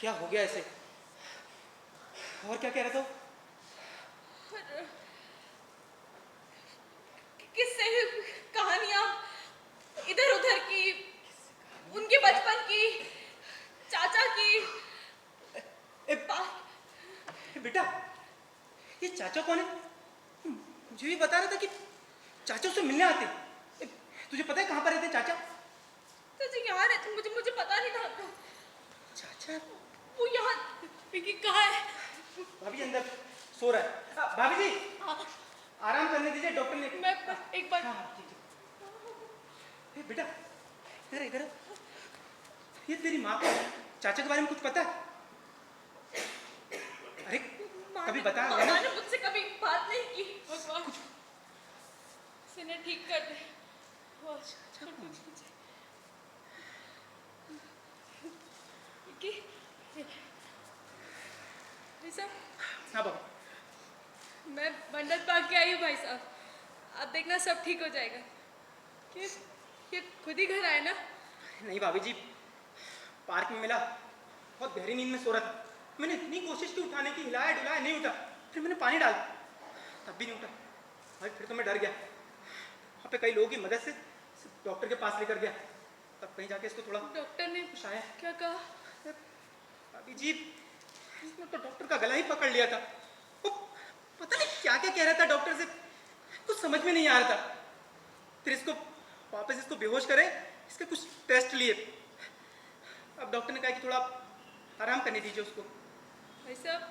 क्या हो गया ऐसे। और क्या कह रहा था? किससे कहानियां इधर उधर की, उनके बचपन की, चाचा की। बेटा ये चाचा कौन है? मुझे भी बता रहा था कि चाचा उससे मिलने आते। तुझे पता है कहाँ पर रहते चाचा? चाचा यहाँ रहते, मुझे पता नहीं था। चाचा वो यहाँ कहाँ है? भाभी अंदर सो रहा है। भाभी जी हाँ, आराम करने दीजिए, डॉक्टर ने। मैं एक बार। हाँ ठीक है। बेटा इधर इधर, ये तेरी माँ को चाचा के बारे में कुछ पता है? अरे कभी बता माँ ना। ने मुझसे कभी बात नहीं की। भगवान इसे ठीक कर दे। हाँ बाबा, मैं मन्नत मांग के आई हूँ भाई साहब, आप देखना सब ठीक हो जाएगा। ये खुद ही घर आए ना? नहीं भाभी जी, पार्क में मिला, बहुत गहरी नींद में सो रहा था। मैंने इतनी कोशिश की उठाने की, हिलाया डुलाया, नहीं उठा। फिर मैंने पानी डाला, तब भी नहीं उठा। भाई फिर तो मैं डर गया। वहाँ पे कई लोगों की मदद से डॉक्टर के पास लेकर गया, तब कहीं जाके इसको थोड़ा डॉक्टर ने कुछ आया। क्या कहा? भाभी जी इसने तो डॉक्टर का गला ही पकड़ लिया था। वो पता नहीं क्या क्या कह रहा था डॉक्टर से, कुछ समझ में नहीं आ रहा था। फिर इसको वापस इसको बेहोश करे, इसके कुछ टेस्ट लिए। अब डॉक्टर ने कहा कि थोड़ा आराम करने दीजिए उसको। भाई साहब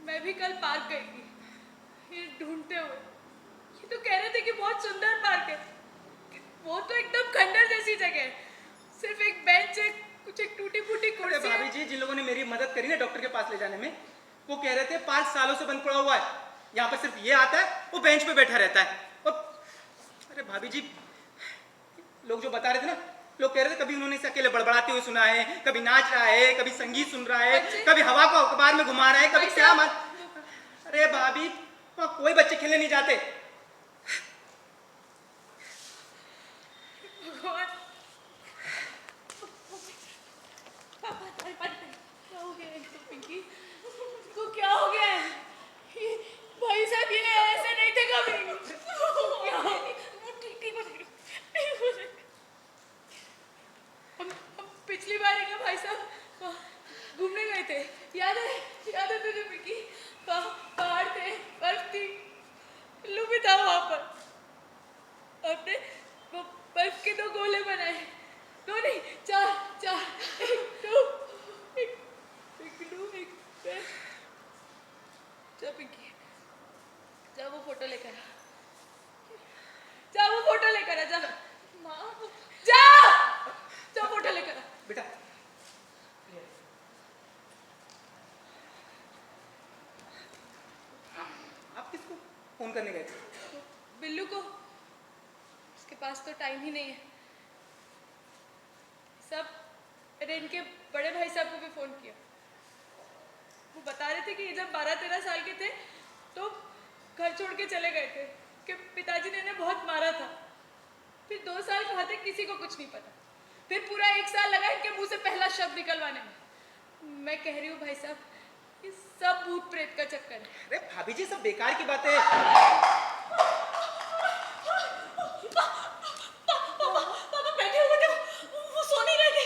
मैं भी कल पार्क गई थी ये ढूंढते हुए। ये तो कह रहे थे कि बहुत सुंदर पार्क है, वो तो एकदम खंडर जैसी जगह है, सिर्फ एक बेंच है, कुछ एक टूटी फूटी अरे कुर्सी भाभी है। जी, जिन लोगों ने मेरी मदद करी ना डॉक्टर के पास ले जाने में, वो कह रहे थे 5 सालों से बंद पड़ा हुआ है, यहाँ पर सिर्फ ये आता है, वो बेंच पे बैठा रहता है। और अरे भाभी जी, लोग जो बता रहे थे ना लोग कह रहे थे कभी उन्होंने इसे अकेले बड़बड़ाते हुए सुना है, कभी नाच रहा है, कभी संगीत सुन रहा है, बच्चे- कभी हवा को अखबार में घुमा रहा है, कभी भाई क्या साहब- मान। अरे भाभी, वहाँ कोई बच्चे खेलने नहीं जाते। भगवान, क्या हो गया है इसको पिंकी? इसको क्या हो गया है? ये भाई साहब ये ऐसे नहीं थे कभी। क्या हो गया? वो ठीक हो जाएगा। हम पिछली बार एक भाई साहब वहाँ घूमने गए थे, याद है तुझे पिंकी? पहाड़ थे, बर्फ थी, लू भी था वहाँ पर। आपने वो बर्फ के 2 गोले बनाए, 2 नहीं 4, 1 2 एक लू एक बर्फ। जा पिंकी, जा वो फोटो लेकर आ, जा वो फोटो लेकर आ, जा माँ, जा फोटो लेकर आ। बेटा, आप किसको फोन करने गए थे? बिल्लू को, उसके पास तो टाइम ही नहीं है। सब मैंने इनके बड़े भाई साहब को भी फोन किया। वो बता रहे थे कि ये जब 12-13 साल के थे तो घर छोड़ के चले गए थे कि पिताजी ने इन्हें बहुत मारा था। फिर 2 साल कहा थे, किसी को कुछ नहीं पता। फिर पूरा 1 साल लगा इनके मुंह से पहला शब्द निकलवाने में। मैं कह रही हूँ भाई साहब, ये सब भूत प्रेत का चक्कर है। अरे भाभी जी, सब बेकार की बात है। पापा बैठे हुए थे, वो सो नहीं रहे थे।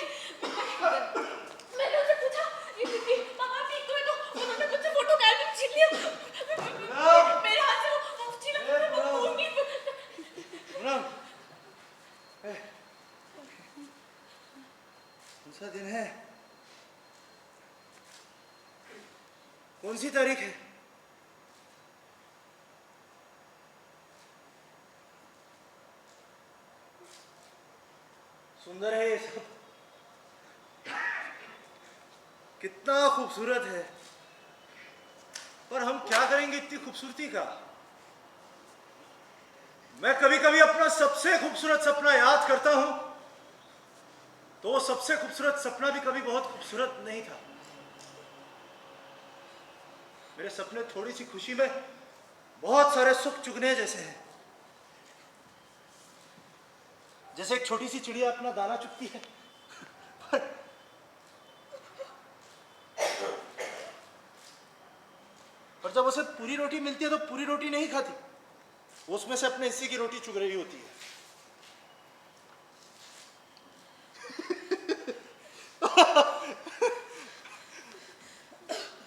मैंने उनसे पूछा, पापा ठीक तो है? तो उन्होंने मुझसे फोटो का एल्बम छीन लिया। मेरे हाथ से वो छीना, वो खून नहीं। पूनम, कौन सा दिन है? कौन सी तारीख है? सुंदर है ये सब, कितना खूबसूरत है। पर हम क्या करेंगे इतनी खूबसूरती का? मैं कभी कभी अपना सबसे खूबसूरत सपना याद करता हूं तो वो सबसे खूबसूरत सपना भी कभी बहुत खूबसूरत नहीं था। मेरे सपने थोड़ी सी खुशी में बहुत सारे सुख चुगने जैसे हैं। जैसे एक छोटी सी चिड़िया अपना दाना चुगती है, पर जब उसे पूरी रोटी मिलती है तो पूरी रोटी नहीं खाती, वो उसमें से अपने हिस्से की रोटी चुग रही होती है।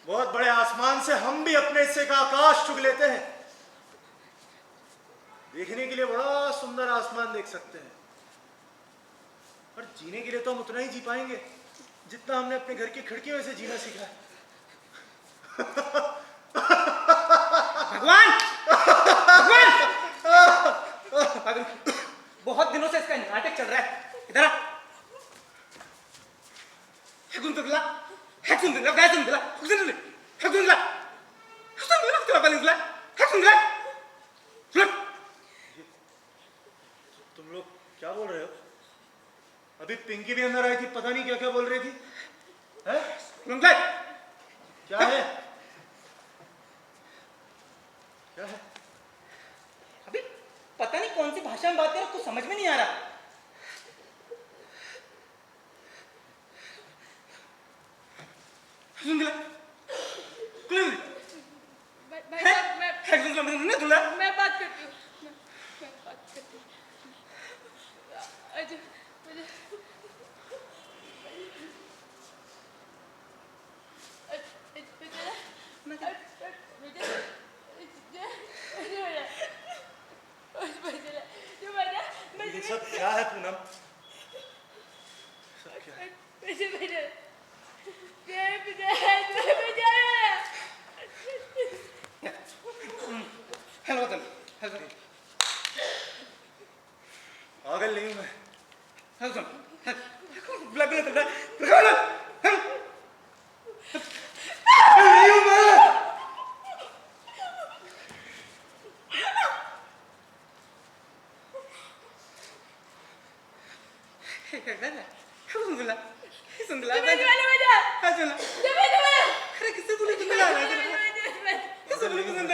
बहुत बड़े आसमान से हम भी अपने हिस्से का आकाश चुग लेते हैं। देखने के लिए बड़ा सुंदर आसमान देख सकते हैं, पर जीने के लिए तो हम उतना ही जी पाएंगे जितना हमने अपने घर की खिड़कियों से जीना सीखा है। भगवान, भगवान, बहुत दिनों से इसका नाटक चल रहा है। इधर आ। तुम लोग क्या बोल रहे हो? अभी पिंकी भी अंदर आई थी, पता नहीं क्या क्या बोल रही थी। है? क्या है? क्या है? अभी पता नहीं कौन सी भाषा में बात कर रहा, कुछ समझ में नहीं आ रहा। भाई साहब, मैं बात करती हूँ। मैं बात करती हूँ। अजय, ये सब क्या है पूनम? सब क्या है? हेलो हेलो पागल नहीं हूं मैं। हेलो बुला बुला बुला बुला नहीं हूं मैं। अरे किससे तूने धुंधला किससे तूने धुंधला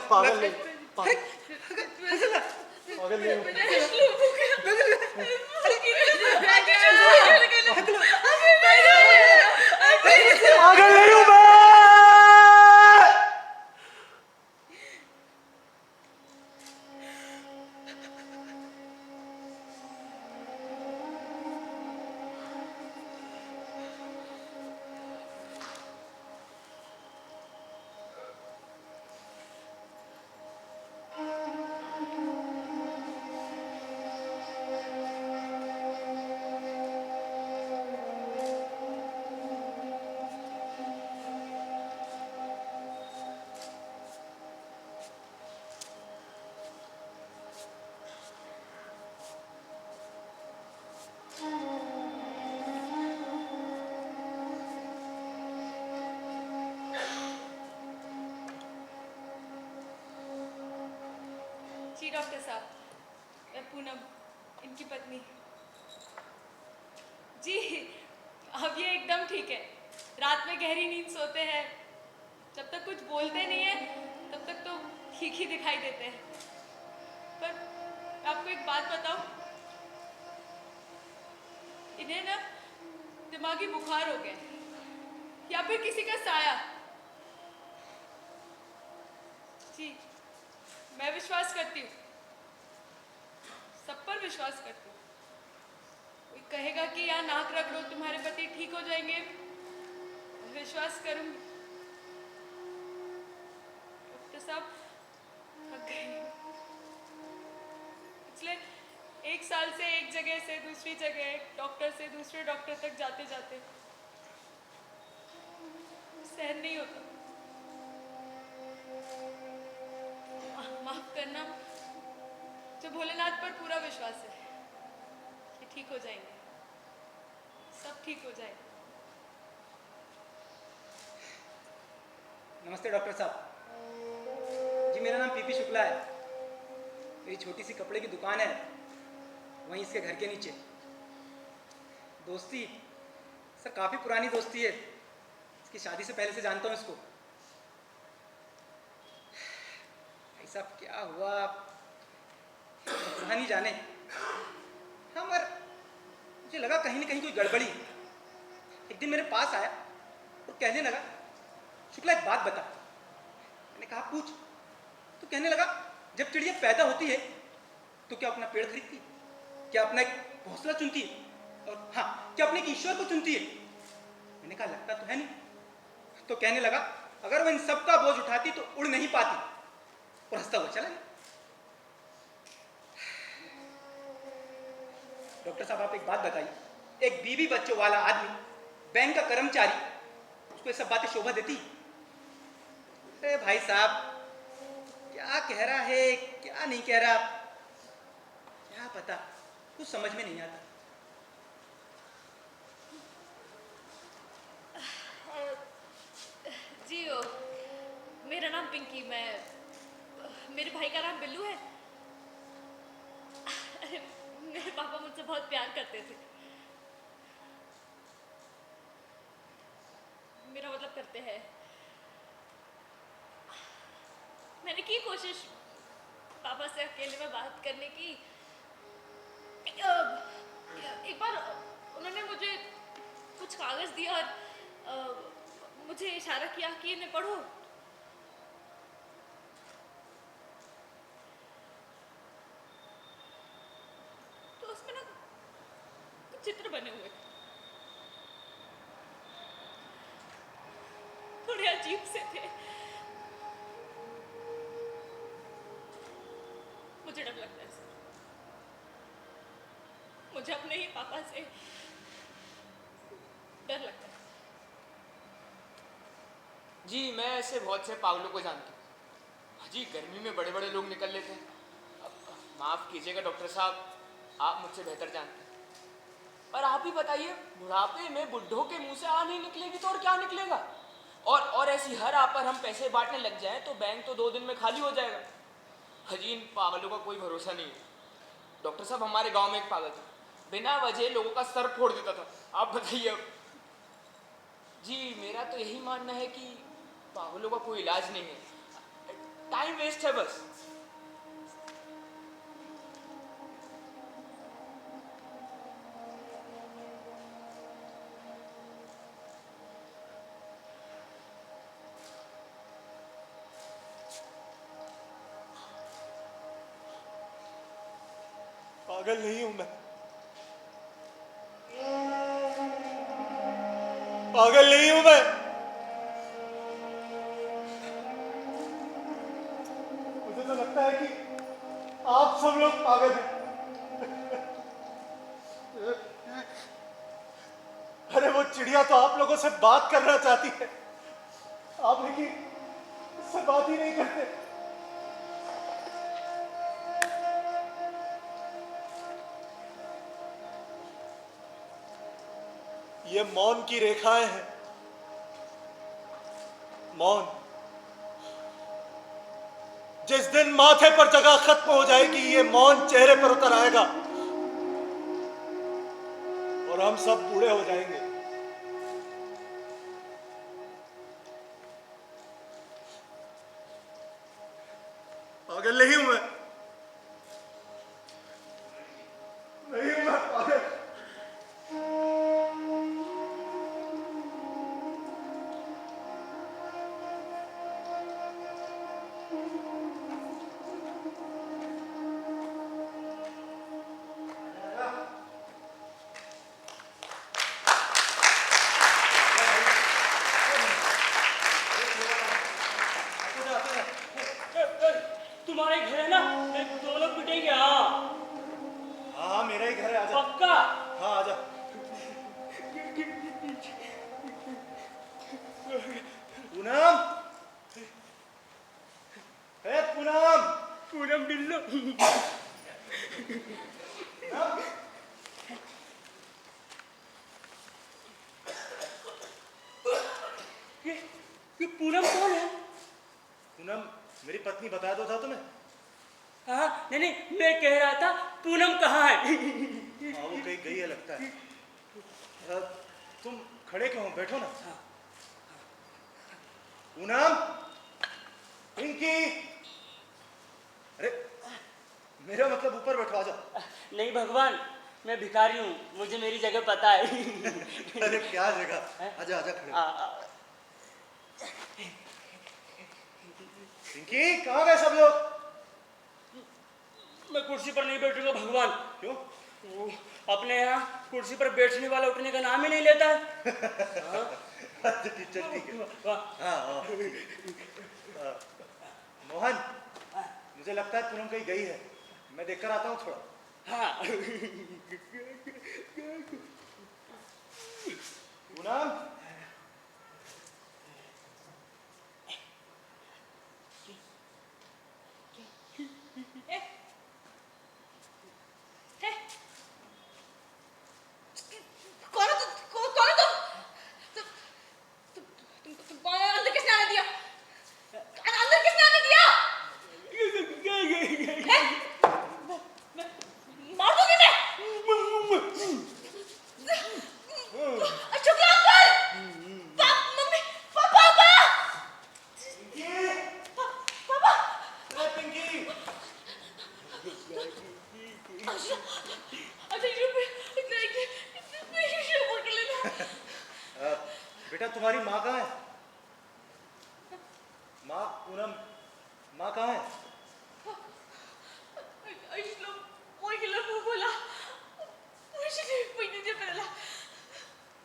पागल नहीं पागल नहीं हूँ। पागल नहीं हूँ मैं। जी डॉक्टर साहब, मैं पूनम, इनकी पत्नी। जी अब ये एकदम ठीक है। रात में गहरी नींद सोते हैं। जब तक कुछ बोलते नहीं है तब तक तो ठीक ही दिखाई देते हैं। पर आपको एक बात बताऊं, इन्हें ना दिमागी बुखार हो गया या फिर किसी का साया। जी मैं विश्वास करती हूँ, सब पर विश्वास करती हूँ। कोई कहेगा कि यार नाक रगड़ो तुम्हारे पति ठीक हो जाएंगे, विश्वास करूंगी। डॉक्टर साहब थक गई। पिछले 1 साल से एक जगह से दूसरी जगह, एक डॉक्टर से दूसरे डॉक्टर तक जाते जाते सहन नहीं होता। माफ करना, जो भोलेनाथ पर पूरा विश्वास है कि ठीक हो जाएंगे, सब ठीक हो जाएगा। नमस्ते डॉक्टर साहब जी, मेरा नाम पीपी शुक्ला है। मेरी छोटी सी कपड़े की दुकान है, वहीं इसके घर के नीचे। दोस्ती सर काफ़ी पुरानी दोस्ती है, इसकी शादी से पहले से जानता हूँ इसको। ऐसा क्या हुआ नहीं जाने। हाँ मगर मुझे लगा कहीं ना कहीं कोई गड़बड़ी। एक दिन मेरे पास आया और कहने लगा, शुक्ला एक बात बता। मैंने कहा पूछ। तो कहने लगा, जब चिड़िया पैदा होती है तो क्या अपना पेड़ खरीदती है, क्या अपना एक घोंसला चुनती है, और हाँ क्या अपने एक ईश्वर को चुनती है। मैंने कहा लगता तो है नहीं। तो कहने लगा, अगर वो इन सब का बोझ उठाती तो उड़ नहीं पाती, और हंसता हुआ चला गया। डॉक्टर साहब आप एक बात बताइए, एक बीवी बच्चों वाला आदमी, बैंक का कर्मचारी, उसको ये सब बातें शोभा देती? अरे भाई साहब, क्या कह रहा है क्या नहीं कह रहा, क्या पता, कुछ समझ में नहीं आता। जी मेरा नाम पिंकी, मेरे भाई का नाम बिल्लू है। अरे मेरे पापा मुझसे बहुत प्यार करते थे। मेरा मतलब करते हैं। मैंने की कोशिश पापा से अकेले में बात करने की। एक बार उन्होंने मुझे कुछ कागज दिया और मुझे इशारा किया कि इन्हें पढ़ो। तो उसमें ना कुछ चित्र बने हुए थे, थोड़े अजीब से थे। मुझे डर लगता है सर, मुझे अपने ही पापा से डर लगता है। जी मैं ऐसे बहुत से पागलों को जानता हूँ। जी गर्मी में बड़े बड़े लोग निकल लेते हैं। माफ़ कीजिएगा डॉक्टर साहब, आप मुझसे बेहतर जानते हैं। पर आप ही बताइए, बुढ़ापे में बुड्ढों के मुंह से आ नहीं निकलेगी तो और क्या निकलेगा? और ऐसी हर आप पर हम पैसे बांटने लग जाएं तो बैंक तो 2 दिन में खाली हो जाएगा। जी इन पागलों का कोई भरोसा नहीं है। डॉक्टर साहब हमारे गांव में एक पागल था, बिना वजह लोगों का सर फोड़ देता था। आप बताइए अब। जी मेरा तो यही मानना है कि पागलों का कोई इलाज नहीं है, टाइम वेस्ट है बस। पागल नहीं हूं मैं, पागल नहीं हूं मैं। मुझे तो लगता है कि आप सब लोग पागल हैं। अरे वो चिड़िया तो आप लोगों से बात करना चाहती है, आप लेकिन उससे बात ही नहीं करते। ये मौन की रेखाएं हैं, मौन। जिस दिन माथे पर जगह खत्म हो जाएगी, ये मौन चेहरे पर उतर आएगा और हम सब बूढ़े हो जाएंगे। पागल नहीं हूं मैं, नहीं हूं मैं पागल। तुम्हारे घर है ना, दो लोग पिटेंगे। हाँ हाँ मेरा ही घर है, आजा। पक्का? हाँ आजा। पूनम, हे पूनम। पूनम बिल्लो। ये पूनम कौन है? पूनम मेरी पत्नी, बताया तो था तुम्हें। हाँ नहीं नहीं, मैं कह रहा था पूनम कहाँ है? हाँ वो कहीं गई है लगता है। तुम खड़े क्यों हो, बैठो ना। पूनम, पिंकी। अरे मेरा मतलब ऊपर बैठो, आजा। नहीं भगवान, मैं भिखारी हूँ, मुझे मेरी जगह पता है। अरे क्या जगह, आजा आजा खड़े हो। पिंकी कहाँ गए सब लोग? मैं कुर्सी पर नहीं बैठूंगा भगवान। क्यों? वो अपने यहाँ कुर्सी पर बैठने वाला उठने का नाम ही नहीं लेता है। चल ठीक है। हाँ मोहन, मुझे लगता है पूनम कहीं गई है, मैं देखकर आता हूँ थोड़ा। हाँ पूनम, बेटा तुम्हारी माँ कहाँ है? माँ पूनम, माँ कहाँ है?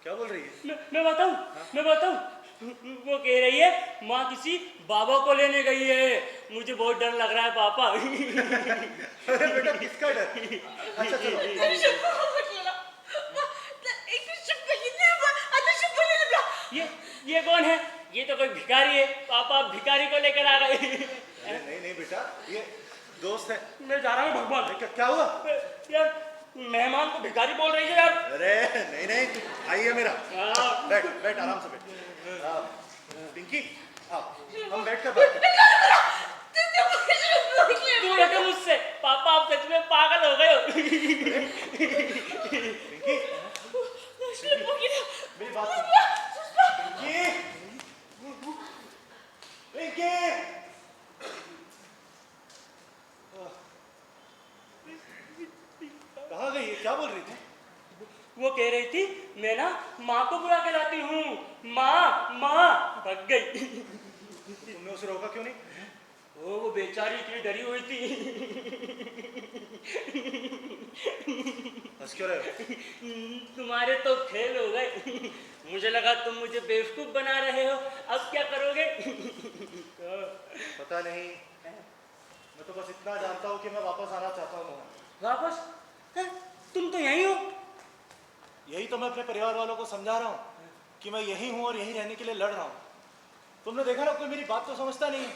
क्या बोल रही है? मैं बताऊं? मैं बताऊं? वो कह रही है माँ किसी बाबा को लेने गई है, मुझे बहुत डर लग रहा है पापा। अरे बेटा किसका डर? अच्छा चलो। ये कौन है? ये तो कोई भिखारी है, पापा भिखारी को लेकर आ गए। नहीं नहीं बेटा, ये दोस्त है। मैं जा रहा हूँ भगवान। क्या हुआ? यार मेहमान को भिखारी बोल रही है यार। अरे नहीं नहीं, भाई है मेरा। बैठ बैठ, आराम से बैठ। पिंकी आओ, हम बैठ कर बात करें। दूर हटो मुझसे। पापा आप सच में पागल हो गए हो। पिंकी, वो गिरा। मेरी बात सुन। पिंकी, पिंकी, कहाँ गई है? क्या बोल रही थी? वो कह रही थी मैं ना माँ को बुला के लाती हूँ। माँ माँ, भग गई। तुमने उसे रोका क्यों नहीं? वो बेचारी इतनी डरी हुई थी। हंस क्यों रहे हो? तुम्हारे तो खेल हो गए। मुझे लगा तुम मुझे बेवकूफ बना रहे हो। अब क्या करोगे? पता नहीं, मैं तो बस इतना जानता हूँ कि मैं वापस आना चाहता हूँ मोहन। वापस? तुम तो यहीं हो। यही तो मैं अपने परिवार वालों को समझा रहा हूँ कि मैं यही हूँ और यही रहने के लिए लड़ रहा हूँ। तुमने देखा ना, कोई मेरी बात तो समझता नहीं है।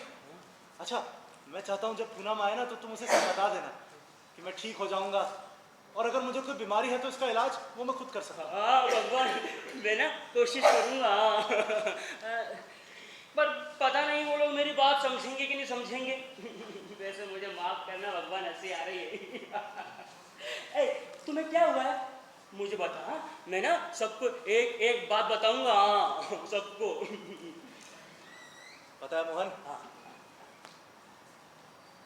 अच्छा, मैं चाहता हूँ जब पूनम आए ना तो तुम उसे सब बता देना कि मैं ठीक हो जाऊंगा, और अगर मुझे कोई बीमारी है तो इसका इलाज वो मैं खुद कर सकता हूँ। हाँ भगवान, मैं ना कोशिश करूँगा। पर पता नहीं वो लोग मेरी बात समझेंगे कि नहीं समझेंगे। वैसे मुझे माफ करना भगवान, हंसी आ रही है। ए, तुम्हें क्या हुआ है? मुझे बता, मैं ना सबको एक एक बात बताऊंगा। हाँ, सबको। पता है मोहन,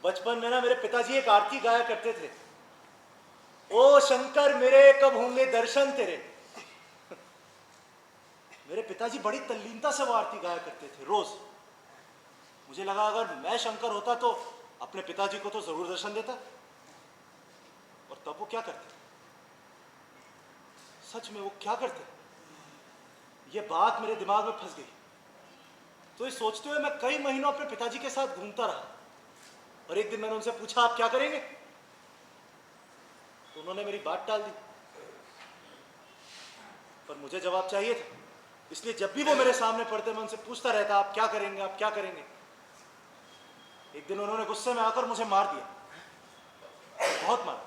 बचपन में ना मेरे पिताजी एक आरती गाया करते थे, ओ शंकर मेरे कब होंगे दर्शन तेरे। मेरे पिताजी बड़ी तल्लीनता से वो आरती गाया करते थे रोज। मुझे लगा अगर मैं शंकर होता तो अपने पिताजी को तो जरूर दर्शन देता। और तब वो क्या करते? सच में वो क्या करते? ये बात मेरे दिमाग में फंस गई। तो ये सोचते हुए मैं कई महीनों अपने पिताजी के साथ घूमता रहा, और एक दिन मैंने उनसे पूछा आप क्या करेंगे? तो उन्होंने मेरी बात टाल दी। पर मुझे जवाब चाहिए था, इसलिए जब भी वो मेरे सामने पड़ते मैं उनसे पूछता रहता आप क्या करेंगे, आप क्या करेंगे। एक दिन उन्होंने गुस्से में आकर मुझे मार दिया, बहुत मारा।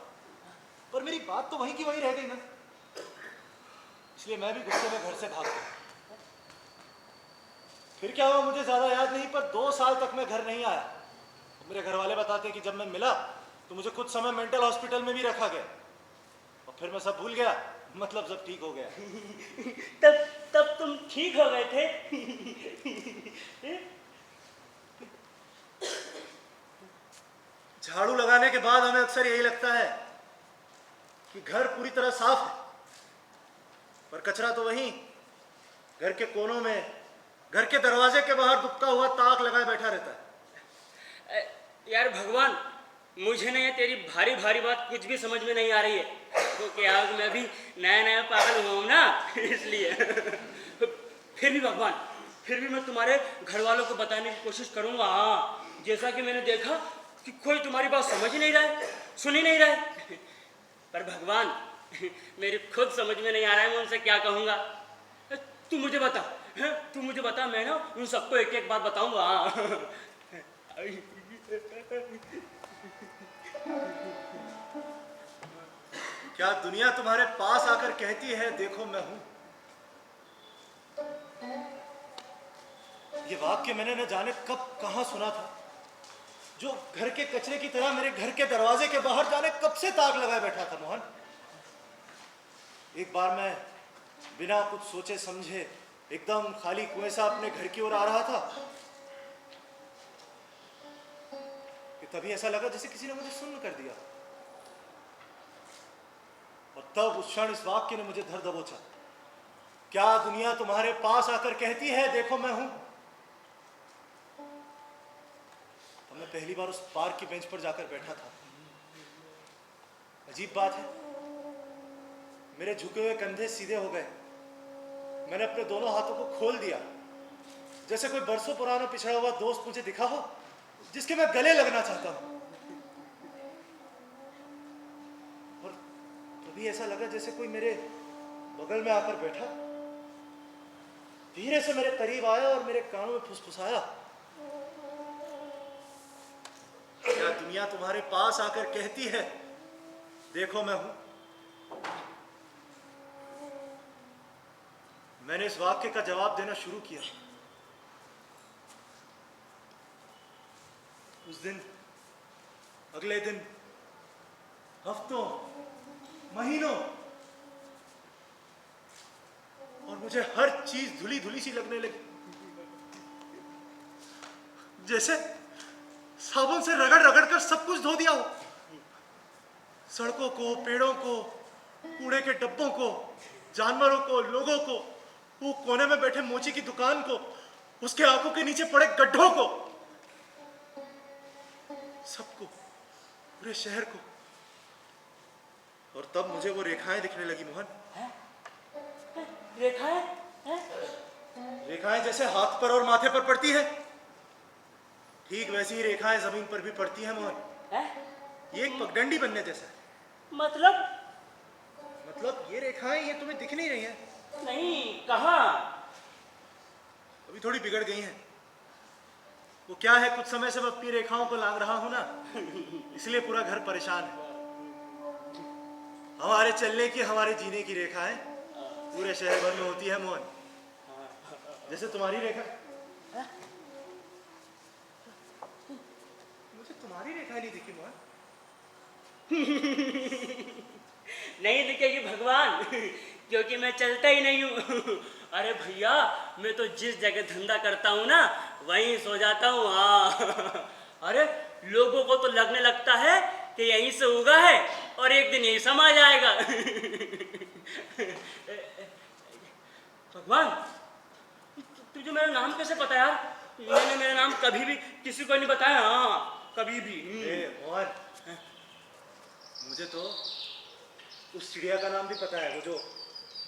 पर मेरी बात तो वहीं की वहीं रह गई ना, इसलिए मैं भी गुस्से में घर से भाग गया। फिर क्या हुआ मुझे ज्यादा याद नहीं, पर 2 साल तक मैं घर नहीं आया। मेरे घर वाले बताते कि जब मैं मिला तो मुझे कुछ समय मेंटल हॉस्पिटल में भी रखा गया, और फिर मैं सब भूल गया, मतलब सब ठीक हो गया। तब तुम ठीक हो गए थे। झाड़ू लगाने के बाद हमें अक्सर यही लगता है कि घर पूरी तरह साफ है, पर कचरा तो वहीं घर के कोनों में, घर के दरवाजे के बाहर दुबका हुआ ताक लगाए बैठा रहता है। यार भगवान, मुझे ना ये तेरी भारी भारी बात कुछ भी समझ में नहीं आ रही है, क्योंकि आज मैं भी नया नया पागल हुआ हूँ ना, इसलिए। फिर भी भगवान, फिर भी मैं तुम्हारे घर वालों को बताने की कोशिश करूँगा। हाँ, जैसा कि मैंने देखा कि कोई तुम्हारी बात समझ ही नहीं रहा है, सुन ही नहीं रहा है। पर भगवान, मेरी खुद समझ में नहीं आ रहा है मैं उनसे क्या कहूँगा। तू मुझे बता, तू मुझे बता, मैं ना उन सबको एक एक बात बताऊँगा। हाँ। क्या दुनिया तुम्हारे पास आकर कहती है देखो मैं हूं? ये वाक्य मैंने न जाने कब कहां सुना था, जो घर के कचरे की तरह मेरे घर के दरवाजे के बाहर जाने कब से ताक लगाए बैठा था। मोहन, एक बार मैं बिना कुछ सोचे समझे एकदम खाली कुएं सा अपने घर की ओर आ रहा था कि तभी ऐसा लगा जैसे किसी ने मुझे सुन्न कर दिया, और तब उस क्षण इस वाक्य ने मुझे धर दबोचा। क्या दुनिया तुम्हारे पास आकर कहती है देखो मैं हूं? तो मैं पहली बार उस पार्क की बेंच पर जाकर बैठा था। अजीब बात है, मेरे झुके हुए कंधे सीधे हो गए। मैंने अपने दोनों हाथों को खोल दिया, जैसे कोई बरसों पुराना पिछड़ा हुआ दोस्त मुझे दिखा हो जिसके मैं गले लगना चाहता हूं। और तभी ऐसा लगा जैसे कोई मेरे बगल में आकर बैठा, धीरे से मेरे करीब आया और मेरे कानों में फुसफुसाया। क्या दुनिया तुम्हारे पास आकर कहती है देखो मैं हूं? मैंने इस वाक्य का जवाब देना शुरू किया। उस दिन अगले दिन, हफ्तों, महीनों, और मुझे हर चीज धुली धुली सी लगने लगी, जैसे साबुन से रगड़ रगड़ कर सब कुछ धो दिया हो। सड़कों को, पेड़ों को, कूड़े के डब्बों को, जानवरों को, लोगों को, वो कोने में बैठे मोची की दुकान को, उसके आंखों के नीचे पड़े गड्ढों को, सबको, पूरे शहर को। और तब मुझे वो रेखाएं दिखने लगी मोहन। रेखाएं? रेखाएं जैसे हाथ पर और माथे पर पड़ती है, ठीक वैसी ही रेखाएं जमीन पर भी पड़ती हैं मोहन। ये एक पगडंडी बनने जैसा है। मतलब ये रेखाएं ये तुम्हें दिख नहीं रही हैं? नहीं, कहाँ? अभी थोड़ी बिगड़ गई हैं। वो क्या है, कुछ समय से मैं अपनी रेखाओं को लांग रहा हूं ना, इसलिए पूरा घर परेशान है। हमारे चलने की, हमारे जीने की रेखाएं पूरे शहर भर में होती है मोहन, जैसे तुम्हारी रेखा। मुझे तुम्हारी रेखा नहीं दिखी मोहन। नहीं दिखेगी भगवान, क्योंकि मैं चलता ही नहीं हूँ। अरे भैया, मैं तो जिस जगह धंधा करता हूँ ना, वहीं सो जाता हूँ। हाँ, अरे लोगों को तो लगने लगता है कि यहीं से उगा है और एक दिन यहीं समा जाएगा। भगवान, तुझे मेरा नाम कैसे पता यार? मैंने मेरा नाम कभी भी किसी को नहीं बताया। हाँ, कभी भी। मोहन, मुझे तो उस चिड़िया का नाम भी पता है, वो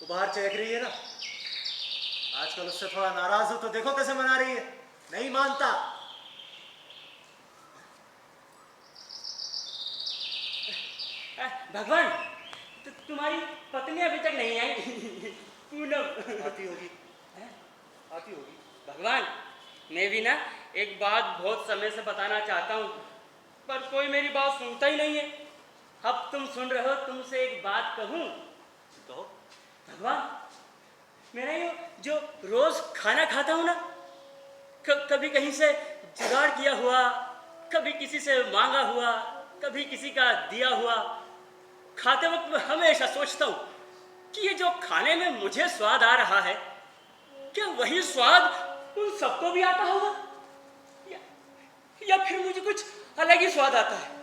बाहर चहक रही है ना। आजकल उससे थोड़ा नाराज हो तो देखो कैसे मना रही है, नहीं मानता। भगवान, तुम्हारी पत्नी अभी तक नहीं आई? पूनम आती होगी, आती होगी। भगवान, मैं भी ना एक बात बहुत समय से बताना चाहता हूँ, पर कोई मेरी बात सुनता ही नहीं है। अब तुम सुन रहे हो, तुमसे एक बात कहूँ? कहो। भगवान, मेरा ये जो रोज खाना खाता हूँ ना, कभी कहीं से जुगाड़ किया हुआ, कभी किसी से मांगा हुआ, कभी किसी का दिया हुआ, खाते वक्त हमेशा सोचता हूँ कि ये जो खाने में मुझे स्वाद आ रहा है, क्या वही स्वाद उन सबको भी आता होगा, या फिर मुझे कुछ अलग ही स्वाद आता है।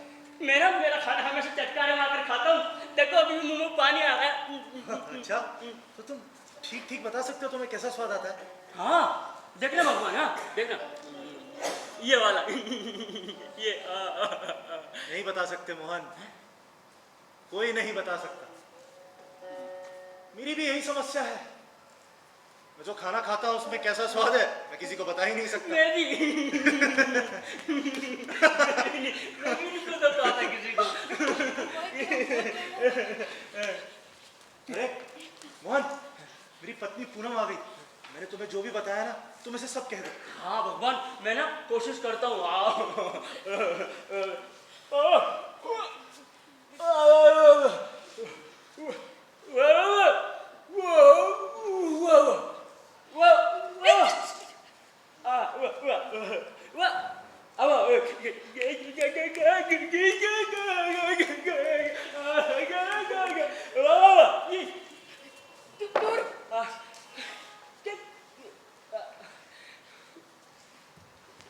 मेरा खाना हमेशा चटकारे मारकर खाता हूँ। देखो अभी मुंह में पानी आ गया। अच्छा, तो तुम ठीक ठीक बता सकते हो तुम्हें कैसा स्वाद आता है? हाँ, देखना भगवान, हाँ देखना, ये वाला। ये नहीं बता सकते मोहन, कोई नहीं बता सकता। मेरी भी यही समस्या है। मैं जो खाना खाता हूँ उसमें कैसा स्वाद है, मैं किसी को बता ही नहीं सकता। मैं भी नहीं बताता किसी को। अरे मोहन, मेरी पत्नी पूनम आ गई। मैंने तुम्हें जो भी बताया ना, तुम इसे सब कह दो। हाँ भगवान, मैं ना कोशिश करता हूँ।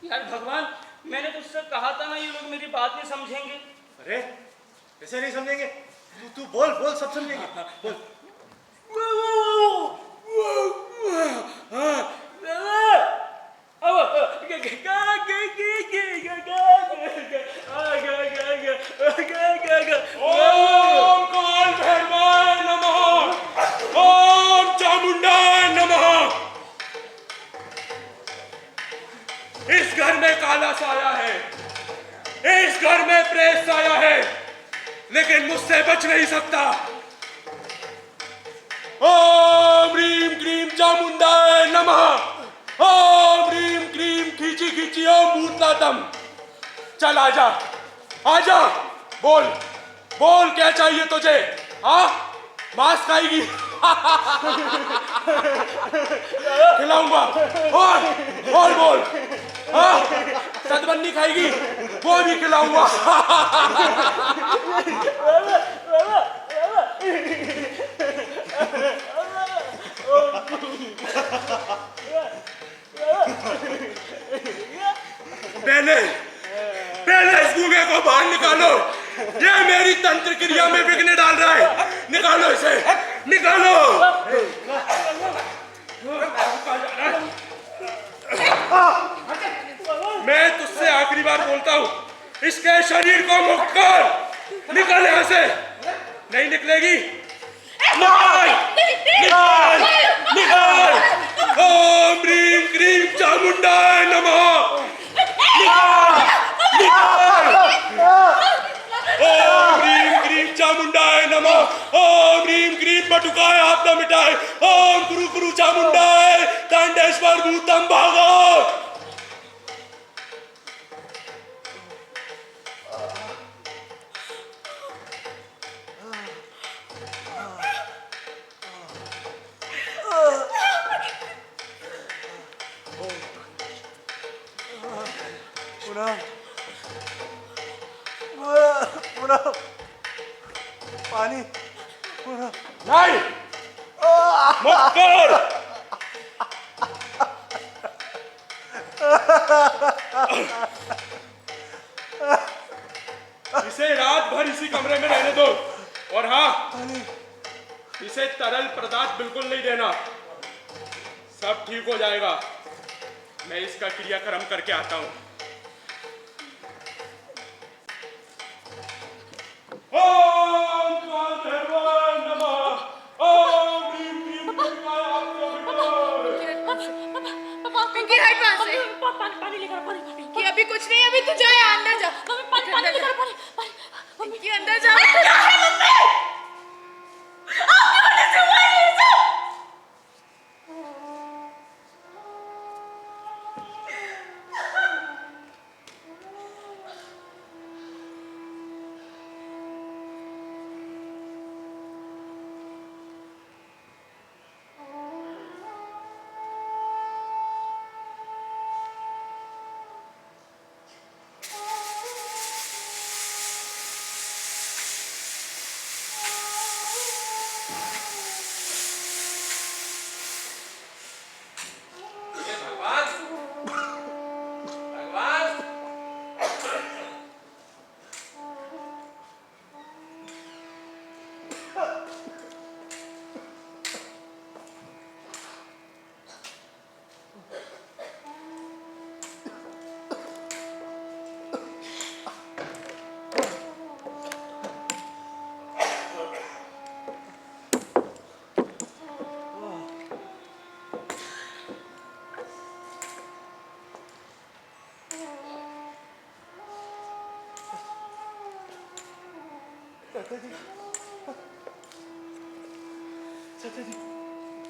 यार भगवान, मैंने तुझसे कहा था ना, ये लोग मेरी बात नहीं समझेंगे। अरे कैसे नहीं समझेंगे? तू बोल बोल, सब समझेंगे, बोल। ओम काल भैरवाय नमः, ओम चामुंडाय नमः। इस घर में काला साया है, इस घर में प्रेत साया है, लेकिन मुझसे बच नहीं सकता। ओम ह्रीम क्रीम चामुंडाय नमः, ओम ह्रीम क्रीम खींची खींची ओम भूतनाथम। चल आजा, आजा, बोल बोल क्या चाहिए तुझे? हाँ, मांस खाएगी? खिलाऊंगा। और बोल, हाँ सदबन्नी खाएगी वो भी खिलाऊंगा। पहले इस गूंगे को बाहर निकालो, ये मेरी तंत्र क्रिया में विघ्न डाल रहा है। निकालो इसे, निकालो। मैं तुझसे आखिरी बार बोलता हूँ, इसके शरीर को मुक्त कर। निकल यहाँ से। नहीं निकलेगी? निकाल, निकाल, निकाल। ओम ह्रीं क्रीं चामुंडाय नमः। निकाल, निकाल। ओम ह्रीं क्रीं चामुंडाय नमः। ओम ह्रीं क्रीं बटुकाय आप न मिटाए। ओम गुरु गुरु चामुंडाय तांडेश्वर भूतम भागो। पानी नहीं, मत कर। इसे रात भर इसी कमरे में रहने दो। और हाँ, इसे तरल पदार्थ बिल्कुल नहीं देना। सब ठीक हो जाएगा। मैं इसका क्रियाक्रम करके आता हूँ। ओम कालभैरवाय नमः। ओम ह्रीं क्रीं बटुकाय आप न मिटाए। पिंकी हट वहाँ से। पानी लेकर पानी कि अभी कुछ नहीं, अभी तू जा यहाँ अंदर जा। पानी लेकर पानी पिंकी अंदर जा।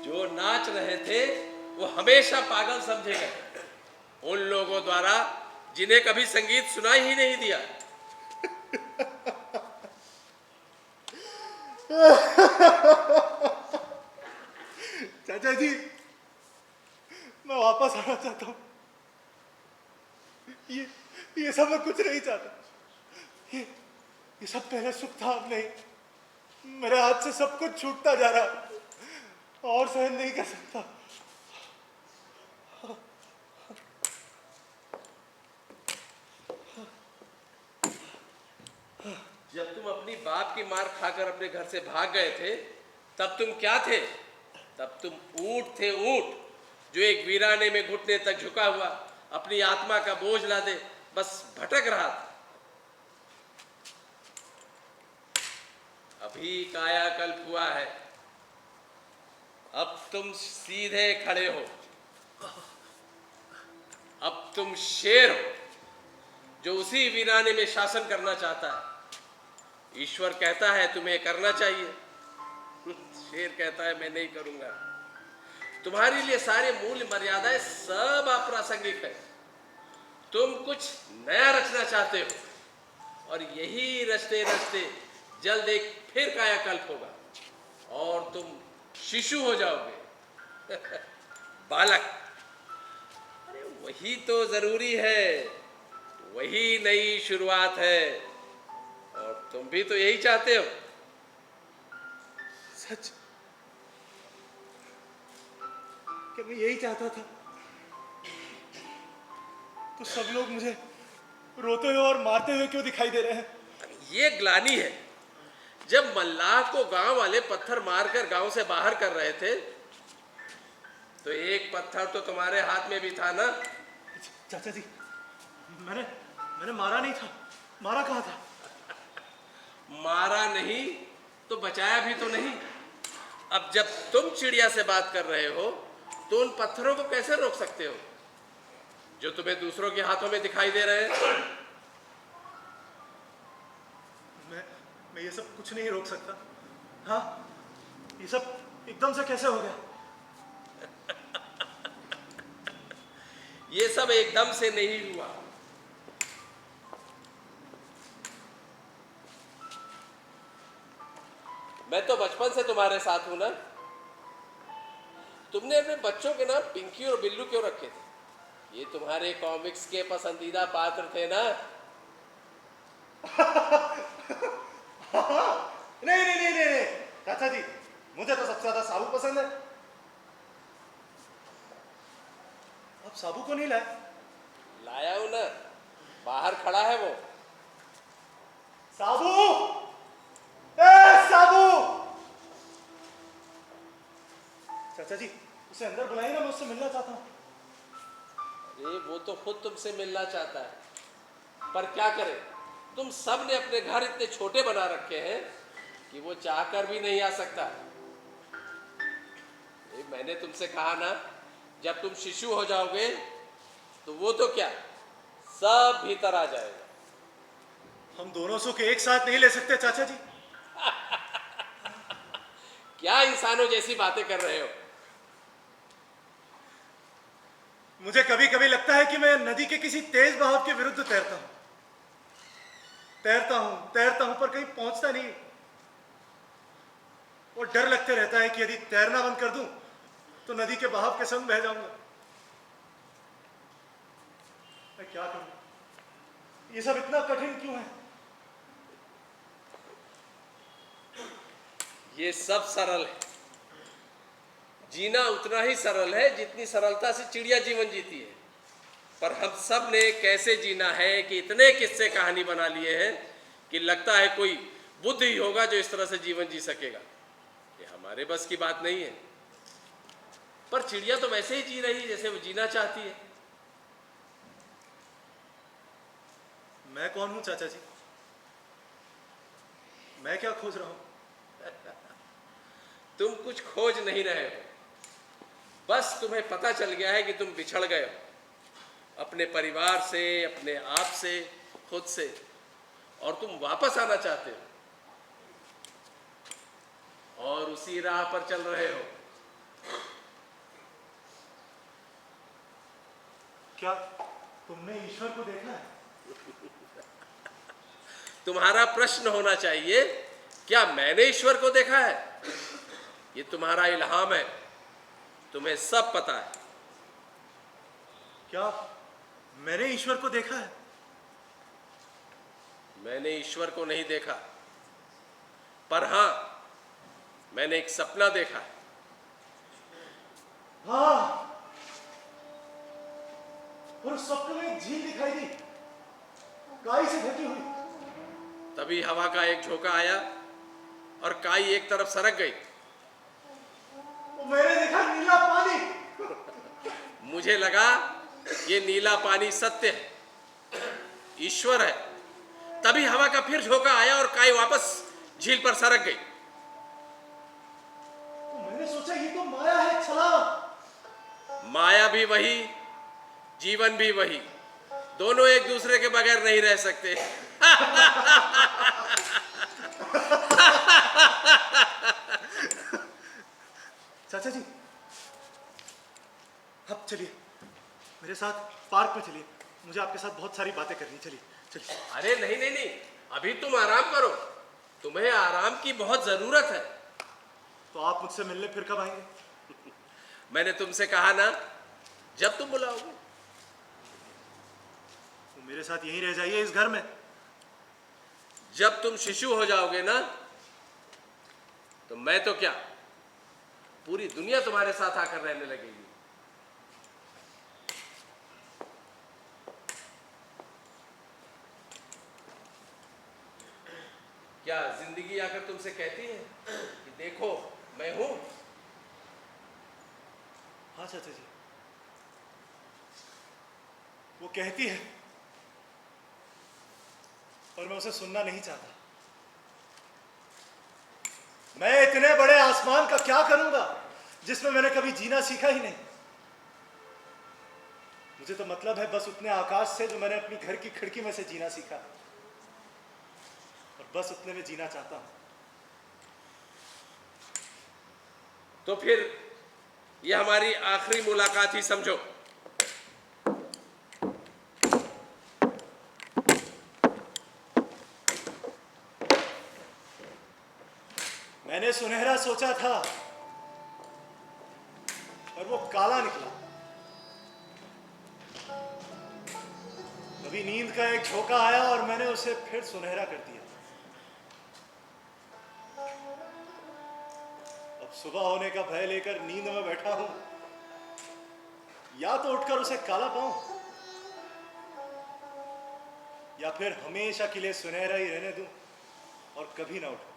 जो नाच रहे थे वो हमेशा पागल समझे गए उन लोगों द्वारा जिन्हें कभी संगीत सुनाई ही नहीं दिया। चाचा जी, मैं वापस आना चाहता हूँ। ये सब मैं कुछ नहीं चाहता। ये सब पहले सुख था, अब नहीं। मेरे हाथ से सब कुछ छूटता जा रहा और सहन नहीं कर सकता। जब तुम अपनी बाप की मार खाकर अपने घर से भाग गए थे तब तुम क्या थे? तब तुम ऊंट थे, ऊंट जो एक वीराने में घुटने तक झुका हुआ अपनी आत्मा का बोझ लादे बस भटक रहा था। अभी कायाकल्प हुआ है, अब तुम सीधे खड़े हो। अब तुम शेर हो जो उसी वीराने में शासन करना चाहता है। ईश्वर कहता है तुम्हें करना चाहिए, शेर कहता है मैं नहीं करूंगा। तुम्हारे लिए सारे मूल्य मर्यादाएं सब अप्रासंगिक है। तुम कुछ नया रचना चाहते हो और यही रचते रचते जल्द एक फिर कायाकल्प होगा और तुम शिशु हो जाओगे। बालक। अरे वही तो जरूरी है, वही नई शुरुआत है, और तुम भी तो यही चाहते हो। सच क्या मैं यही चाहता था? तो सब लोग मुझे रोते हुए और मारते हुए क्यों दिखाई दे रहे हैं? ये ग्लानि है। जब मल्लाह को गांव वाले पत्थर मारकर गांव से बाहर कर रहे थे, तो एक पत्थर तो तुम्हारे हाथ में भी था ना। चाचा जी, मैंने मारा नहीं था। मारा कहाँ था? मारा नहीं तो बचाया भी तो नहीं। अब जब तुम चिड़िया से बात कर रहे हो, तो उन पत्थरों को कैसे रोक सकते हो जो तुम्हें दूसरों के हाथों में दिखाई दे रहे हैं? मैं ये सब कुछ नहीं रोक सकता। हाँ, ये सब एकदम से कैसे हो गया? ये सब एकदम से नहीं हुआ। मैं तो बचपन से तुम्हारे साथ हूं ना। तुमने अपने बच्चों के नाम पिंकी और बिल्लू क्यों रखे थे? ये तुम्हारे कॉमिक्स के पसंदीदा पात्र थे ना। नहीं, चाचा जी, मुझे तो सबसे ज्यादा साबू पसंद है। अब साबू को नहीं लाए? लाया हूं ना, बाहर खड़ा है वो। साबू! ए साबू! चाचा जी, उसे अंदर बुलाइए ना, मैं उससे मिलना चाहता हूँ। अरे वो तो खुद तुमसे मिलना चाहता है, पर क्या करे, तुम सब ने अपने घर इतने छोटे बना रखे हैं कि वो चाहकर भी नहीं आ सकता। मैंने तुमसे कहा ना, जब तुम शिशु हो जाओगे तो वो तो क्या, सब भीतर आ जाएगा। हम दोनों सुख एक साथ नहीं ले सकते चाचा जी। क्या इंसानों जैसी बातें कर रहे हो? मुझे कभी कभी लगता है कि मैं नदी के किसी तेज बहाव के विरुद्ध तैरता हूं। तैरता हूं पर कहीं पहुंचता नहीं। और डर लगते रहता है कि यदि तैरना बंद कर दूं तो नदी के बहाव के संग बह जाऊंगा। मैं क्या करूं? ये सब इतना कठिन क्यों है? ये सब सरल है। जीना उतना ही सरल है जितनी सरलता से चिड़िया जीवन जीती है। पर हम सब ने कैसे जीना है कि इतने किस्से कहानी बना लिए हैं कि लगता है कोई बुद्ध ही होगा जो इस तरह से जीवन जी सकेगा। ये हमारे बस की बात नहीं है। पर चिड़िया तो वैसे ही जी रही है जैसे वो जीना चाहती है। मैं कौन हूं चाचा जी? मैं क्या खोज रहा हूं? तुम कुछ खोज नहीं रहे हो, बस तुम्हें पता चल गया है कि तुम बिछड़ गए हो अपने परिवार से, अपने आप से, खुद से, और तुम वापस आना चाहते हो और उसी राह पर चल रहे हो। क्या तुमने ईश्वर को देखा है? तुम्हारा प्रश्न होना चाहिए, क्या मैंने ईश्वर को देखा है? ये तुम्हारा इल्हाम है, तुम्हें सब पता है। क्या मैंने ईश्वर को देखा है? मैंने ईश्वर को नहीं देखा, पर हां, मैंने एक सपना देखा है। हाँ, और उस सपने में एक झील दिखाई दी, काई से ढकी हुई। तभी हवा का एक झोंका आया और काई एक तरफ सरक गई। मैंने देखा नीला पानी। मुझे लगा ये नीला पानी सत्य है, ईश्वर है। तभी हवा का फिर झोंका आया और काई वापस झील पर सरक गई। मैंने सोचा ये तो माया है, छलावा। माया भी वही, जीवन भी वही, दोनों एक दूसरे के बगैर नहीं रह सकते। चाचा जी, अब चलिए मेरे साथ पार्क में चलिए, मुझे आपके साथ बहुत सारी बातें करनी। चलिए चलिए। अरे नहीं नहीं नहीं, अभी तुम आराम करो, तुम्हें आराम की बहुत जरूरत है। तो आप मुझसे मिलने फिर कब आएंगे? मैंने तुमसे कहा ना, जब तुम बुलाओगे। तो मेरे साथ यहीं रह जाइए इस घर में। जब तुम शिशु हो जाओगे ना, तो मैं तो क्या, पूरी दुनिया तुम्हारे साथ आकर रहने लगेगी। क्या जिंदगी आकर तुमसे कहती है कि देखो मैं हूं? हाँ चाचा जी, वो कहती है, पर मैं उसे सुनना नहीं चाहता। मैं इतने बड़े आसमान का क्या करूंगा जिसमें मैंने कभी जीना सीखा ही नहीं। मुझे तो मतलब है बस उतने आकाश से जो मैंने अपनी घर की खिड़की में से जीना सीखा, और बस उतने में जीना चाहता हूं। तो फिर यह हमारी आखिरी मुलाकात ही समझो। मैंने सुनहरा सोचा था, पर वो काला निकला। कभी नींद का एक झोंका आया और मैंने उसे फिर सुनहरा कर दिया। अब सुबह होने का भय लेकर नींद में बैठा हूं, या तो उठकर उसे काला पाऊं, या फिर हमेशा के लिए सुनहरा ही रहने दूं और कभी ना उठूं।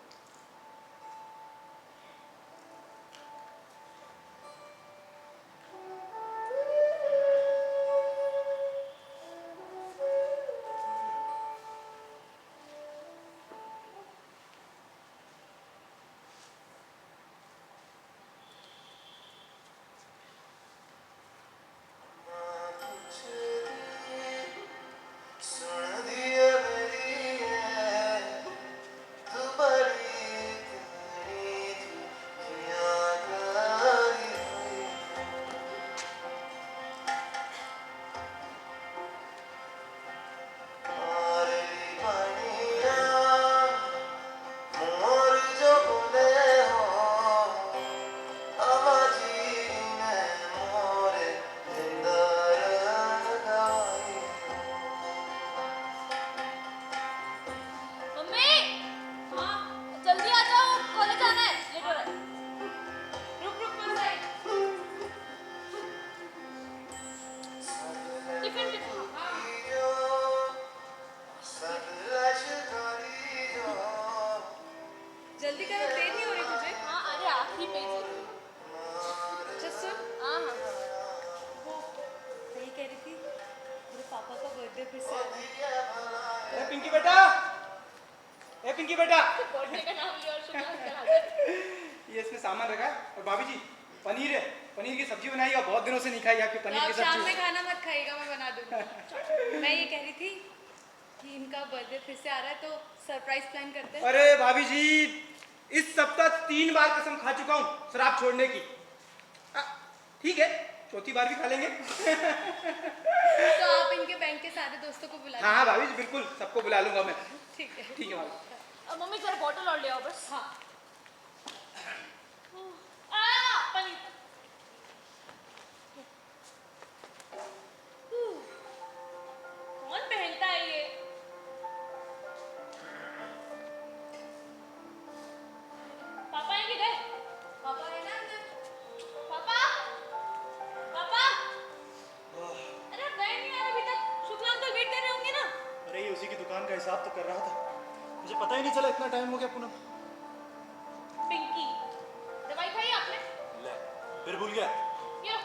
मम्मी, हाँ, जल्दी आ जाओ, कॉलेज जाना है, लेट हो रहा है। रुक रुक बस आई। टिफिन टिफिन, हाँ। जल्दी करो, देर नहीं हो रही तुझे? हाँ, अरे आखिरी पेज है। अच्छा सुन, हाँ हाँ। वो मैं ये कह रही थी, मेरे पापा का बर्थडे फिर से आ रहा है। ए पिंकी बेटा, ए पिंकी बेटा, बर्थडे का नाम लिया और शुक्ला अंकल हाजिर। ये इसमें सामान रखा है। और भाभी जी, पनीर है, पनीर की सब्जी बनाई है, और बहुत दिनों से नहीं खाई आपकी पनीर आप की शाम सब्जी। में खाना मत खाइएगा, मैं बना दूंगी। मैं ये कह रही थी कि इनका बर्थडे फिर से आ रहा है, तो सरप्राइज प्लान करते हैं। अरे भाभी जी, इस सप्ताह 3 बार कसम खा चुका हूँ शराब छोड़ने की। ठीक है, चौथी बार भी खा लेंगे। तो आप इनके बैंक के सारे दोस्तों को बुला हाँ भाभी जी, बिल्कुल सबको बुला लूंगा मैं। ठीक है। ठीक है भाभी। मम्मी जरा बॉटल और ले आओ बस। हाँ। पनीर। कौन पहनता है ये? पापा हैं कि गए? पापा है ना अंदर? पापा, पापा, अरे आप गए नहीं यार अभी तक। शुक्ला अंकल वेट कर रहे होंगे ना। अरे ये उसी की दुकान का हिसाब तो कर रहा था, मुझे पता ही नहीं चला इतना टाइम हो गया। पूनम, पिंकी, दवाई खाई आपने? ले फिर भूल गया। ये लो।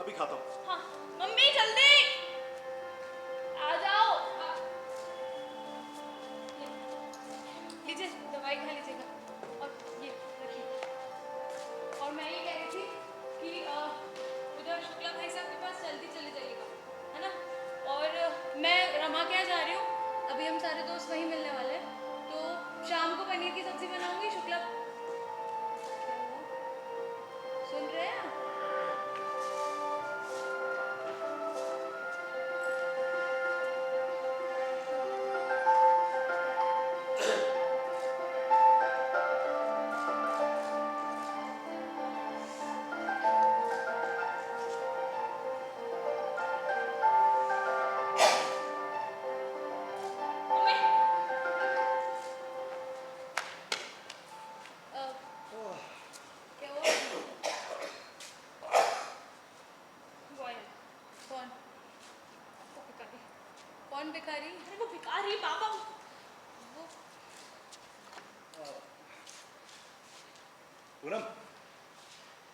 अभी खाता हूँ। हाँ, मम्मी जल्दी आ जाओ। लीजिए, दवाई खा लीजिएगा, और ये रखिए। और मैं ये कह रही थी कि उधर शुक्ला भाई साहब के पास जल्दी चले जाइएगा, है ना? और मैं रमा के यहाँ जा रही हूँ, अभी हम सारे दोस्त वहीं मिलने वाले हैं, तो शाम को पनीर की सब्जी बनाऊंगी। शुक्ला, क्या हुआ? सुन रहे हैं आप? भिखारी? अरे वो भिखारी पापा। वो पूनम,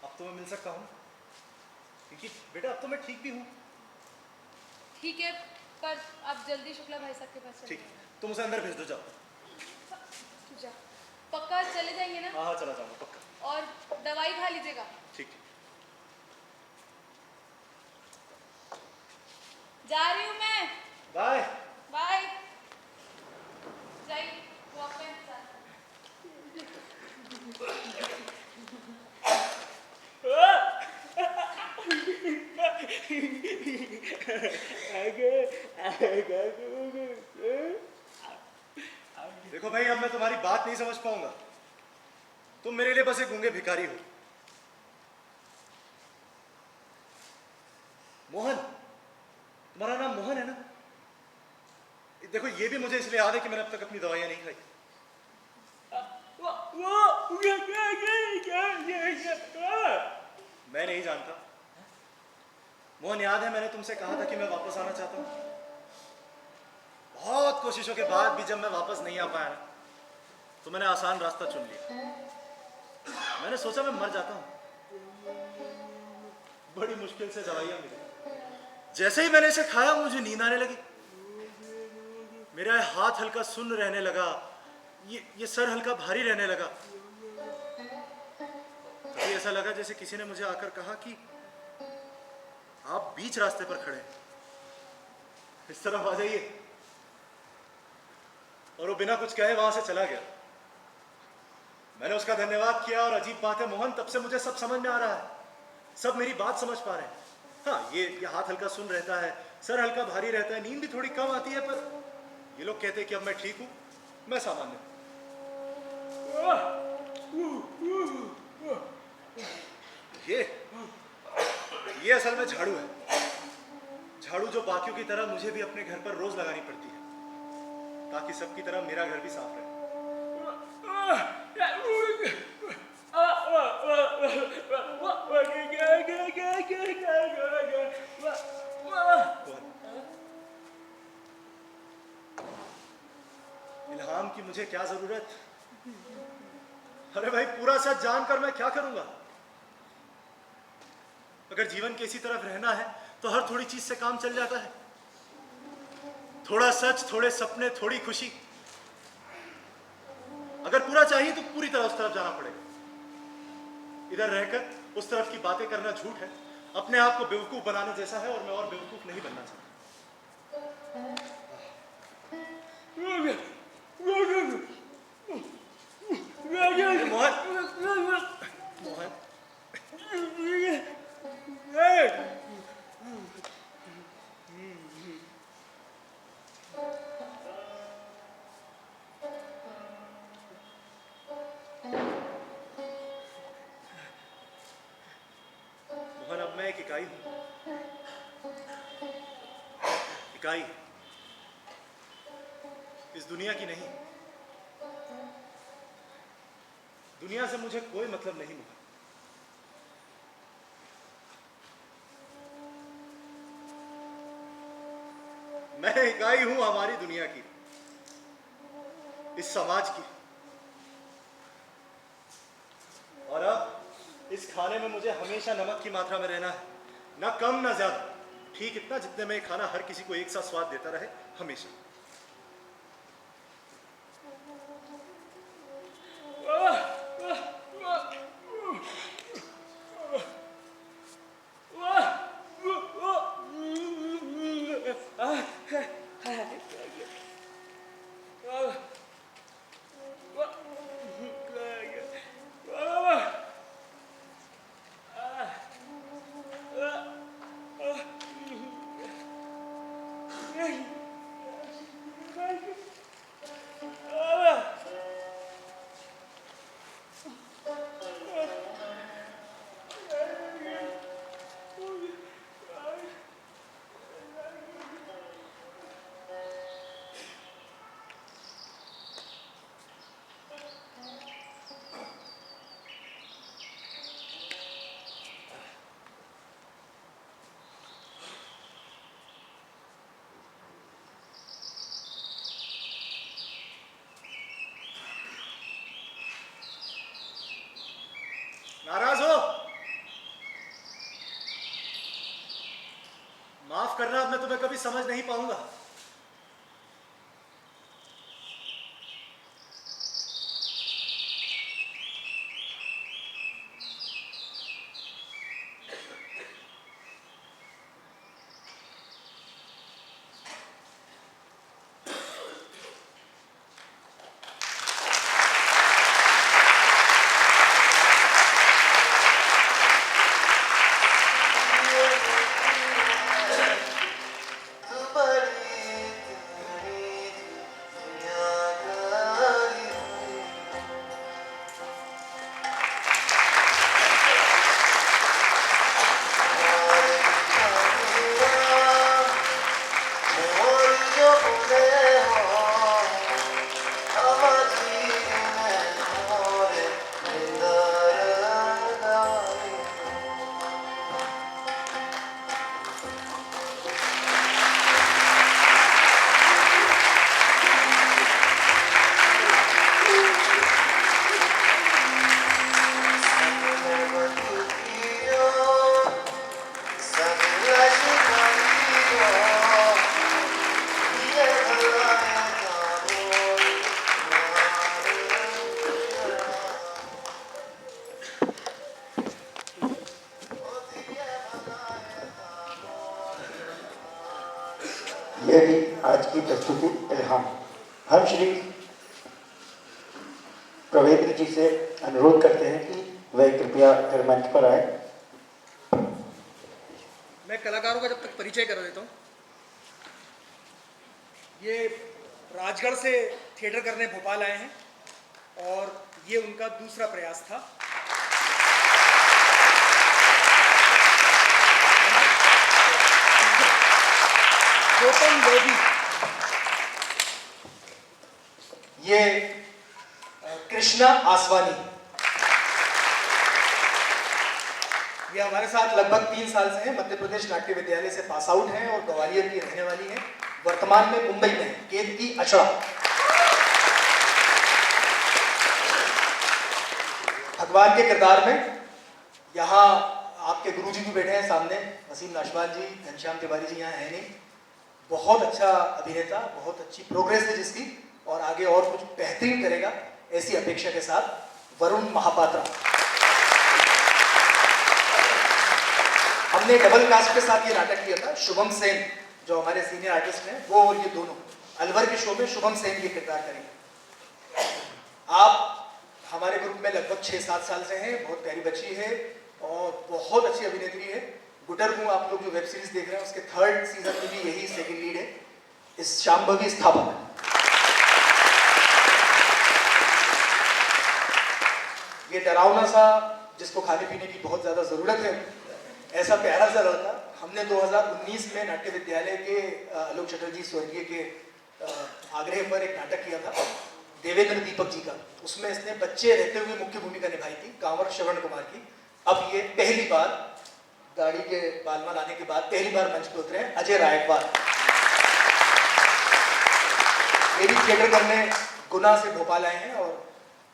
अब तो मैं मिल सकता हूँ, क्योंकि बेटा अब तो मैं ठीक भी हूँ। ठीक है, पर आप जल्दी शुक्ला भाई साहब के पास चले ठीक, तुम उसे अंदर भेज दो, जाओ। जाइए। जा, पक्का चले जाएंगे ना? हाँ हाँ, चला जाऊंगा पक्का। और दवाई खा लीजिएगा। ठीक। जा रही हूँ मैं। बाय। बाय। जाइए, वॉक पे इंतजार करें। देखो भाई, अब मैं तुम्हारी बात नहीं समझ पाऊंगा। तुम मेरे लिए बस एक गूंगे भिखारी हो। मोहन, तुम्हारा नाम मोहन है ना? देखो, ये भी मुझे इसलिए याद है कि मैंने अब तक अपनी दवाइयां नहीं खाई। मैं नहीं जानता। मोहन, याद है मैंने तुमसे कहा था कि मैं वापस आना चाहता हूं? बहुत कोशिशों के बाद भी जब मैं वापस नहीं आ पाया ना, तो मैंने आसान रास्ता चुन लिया। मैंने सोचा मैं मर जाता हूं। बड़ी मुश्किल से दवाइयां मिली। जैसे ही मैंने इसे खाया, मुझे नींद आने लगी। मेरा हाथ हल्का सुन्न रहने लगा, ये सर हल्का भारी रहने लगा। कभी ऐसा लगा जैसे किसी ने मुझे आकर कहा कि आप बीच रास्ते पर खड़े हैं, इस तरफ आ जाइए। और वो बिना कुछ कहे वहां से चला गया। मैंने उसका धन्यवाद किया, और अजीब बात है मोहन, तब से मुझे सब समझ में आ रहा है। सब मेरी बात समझ पा रहे हैं। हाँ, ये हाथ हल्का सुन रहता है, सर हल्का भारी रहता है, नींद भी थोड़ी कम आती है, पर ये लोग कहते हैं कि अब मैं ठीक हूं, मैं सामान्य हूं। ये असल में झाड़ू है। झाड़ू जो बाकियों की तरह मुझे भी अपने घर पर रोज लगानी पड़ती है, ताकि सबकी तरह मेरा घर भी साफ रहे। इल्हाम की मुझे क्या जरूरत? अरे भाई, पूरा सच जानकर मैं क्या करूंगा? अगर जीवन के इसी तरफ रहना है तो हर थोड़ी चीज से काम चल जाता है। थोड़ा सच, थोड़े सपने, थोड़ी खुशी। अगर पूरा चाहिए तो पूरी तरह उस तरफ जाना पड़ेगा। इधर रहकर उस तरफ की बातें करना झूठ है, अपने आप को बेवकूफ बनाने जैसा है, और मैं और बेवकूफ नहीं बनना चाहता। मोहन, मोहन, अब मैं एक इकाई हूं। इकाई इस दुनिया की नहीं। दुनिया से मुझे कोई मतलब नहीं मोहन। मैं इकाई हूं हमारी दुनिया की, इस समाज की। और अब इस खाने में मुझे हमेशा नमक की मात्रा में रहना है, ना कम ना ज्यादा, ठीक इतना जितने में खाना हर किसी को एक सा स्वाद देता रहे, हमेशा। करना, अब मैं तुम्हें कभी समझ नहीं पाऊंगा। यह थी आज की प्रस्तुति इल्हाम। हम श्री प्रवेंद्र जी से अनुरोध करते हैं कि वह कृपया फिर मंच पर आए। मैं कलाकारों का जब तक परिचय करा देता हूँ। ये राजगढ़ से थिएटर करने भोपाल आए हैं और ये उनका दूसरा प्रयास था। गौतम लोधी, ये कृष्णा आसवानी, ये हमारे साथ लगभग 3 साल से हैं। मध्य प्रदेश नाट्य विद्यालय से पास आउट हैं और ग्वालियर की रहने वाली हैं। वर्तमान में मुंबई में है, केतकी अचड़ा। भगवान के किरदार में यहाँ आपके गुरुजी भी बैठे हैं सामने, वसीम नाशवान जी, घनश्याम तिवारी जी यहाँ है नहीं। बहुत अच्छा अभिनेता, बहुत अच्छी प्रोग्रेस है जिसकी, और आगे और कुछ बेहतरीन करेगा ऐसी अपेक्षा के साथ वरुण महापात्रा। हमने डबल कास्ट के साथ ये नाटक किया था। शुभम सेन जो हमारे सीनियर आर्टिस्ट हैं, वो और ये दोनों अलवर के शो में शुभम सेन ये किरदार करेंगे। आप हमारे ग्रुप में लगभग 6-7 साल से हैं। बहुत प्यारी बच्ची है और बहुत अच्छी अभिनेत्री है। गुटर हूँ, आप लोग जो वेब सीरीज देख रहे हैं उसके 3rd सीजन में भी यही सेकंड लीड है, इस शांभवी स्थापक। ये डरावना सा, जिसको खाने पीने की बहुत ज्यादा जरूरत है, ऐसा प्यारा सा लड़का हमने 2019 में नाट्य विद्यालय के आलोक चटर्जी स्वर्गीय के आग्रह पर एक नाटक किया था देवेंद्र दीपक जी का। उसमें इसने बच्चे रहते हुए मुख्य भूमिका निभाई थी, कांवर श्रवण कुमार की। अब ये पहली बार गाड़ी के बालमा लाने के बाद पहली बार मंच पे उतरे हैं अजय रायकवार। ये भी थिएटर करने गुना से भोपाल आए हैं और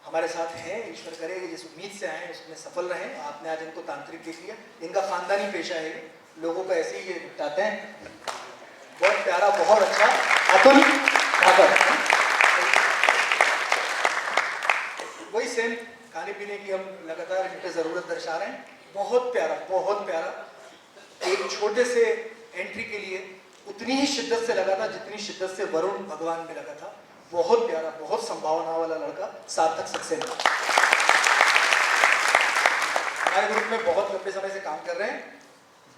हमारे साथ हैं। ईश्वर करे जिस उम्मीद से आए हैं उसमें सफल रहें। आपने आज इनको तांत्रिक देख लिया, इनका खानदानी पेशा है, लोगों को ऐसे ही ये निपटाते हैं। बहुत प्यारा, बहुत अच्छा। अतुल भागवत, वही सेम खाने पीने की हम लगातार इन पे जरूरत दर्शा रहे हैं। बहुत प्यारा, बहुत प्यारा। एक छोटे से एंट्री के लिए उतनी ही शिद्दत से लगा था जितनी शिद्दत से वरुण भगवान में लगा था। बहुत प्यारा, बहुत संभावना वाला लड़का, सार्थक सक्सेस। हमारे ग्रुप में बहुत लंबे समय से काम कर रहे हैं।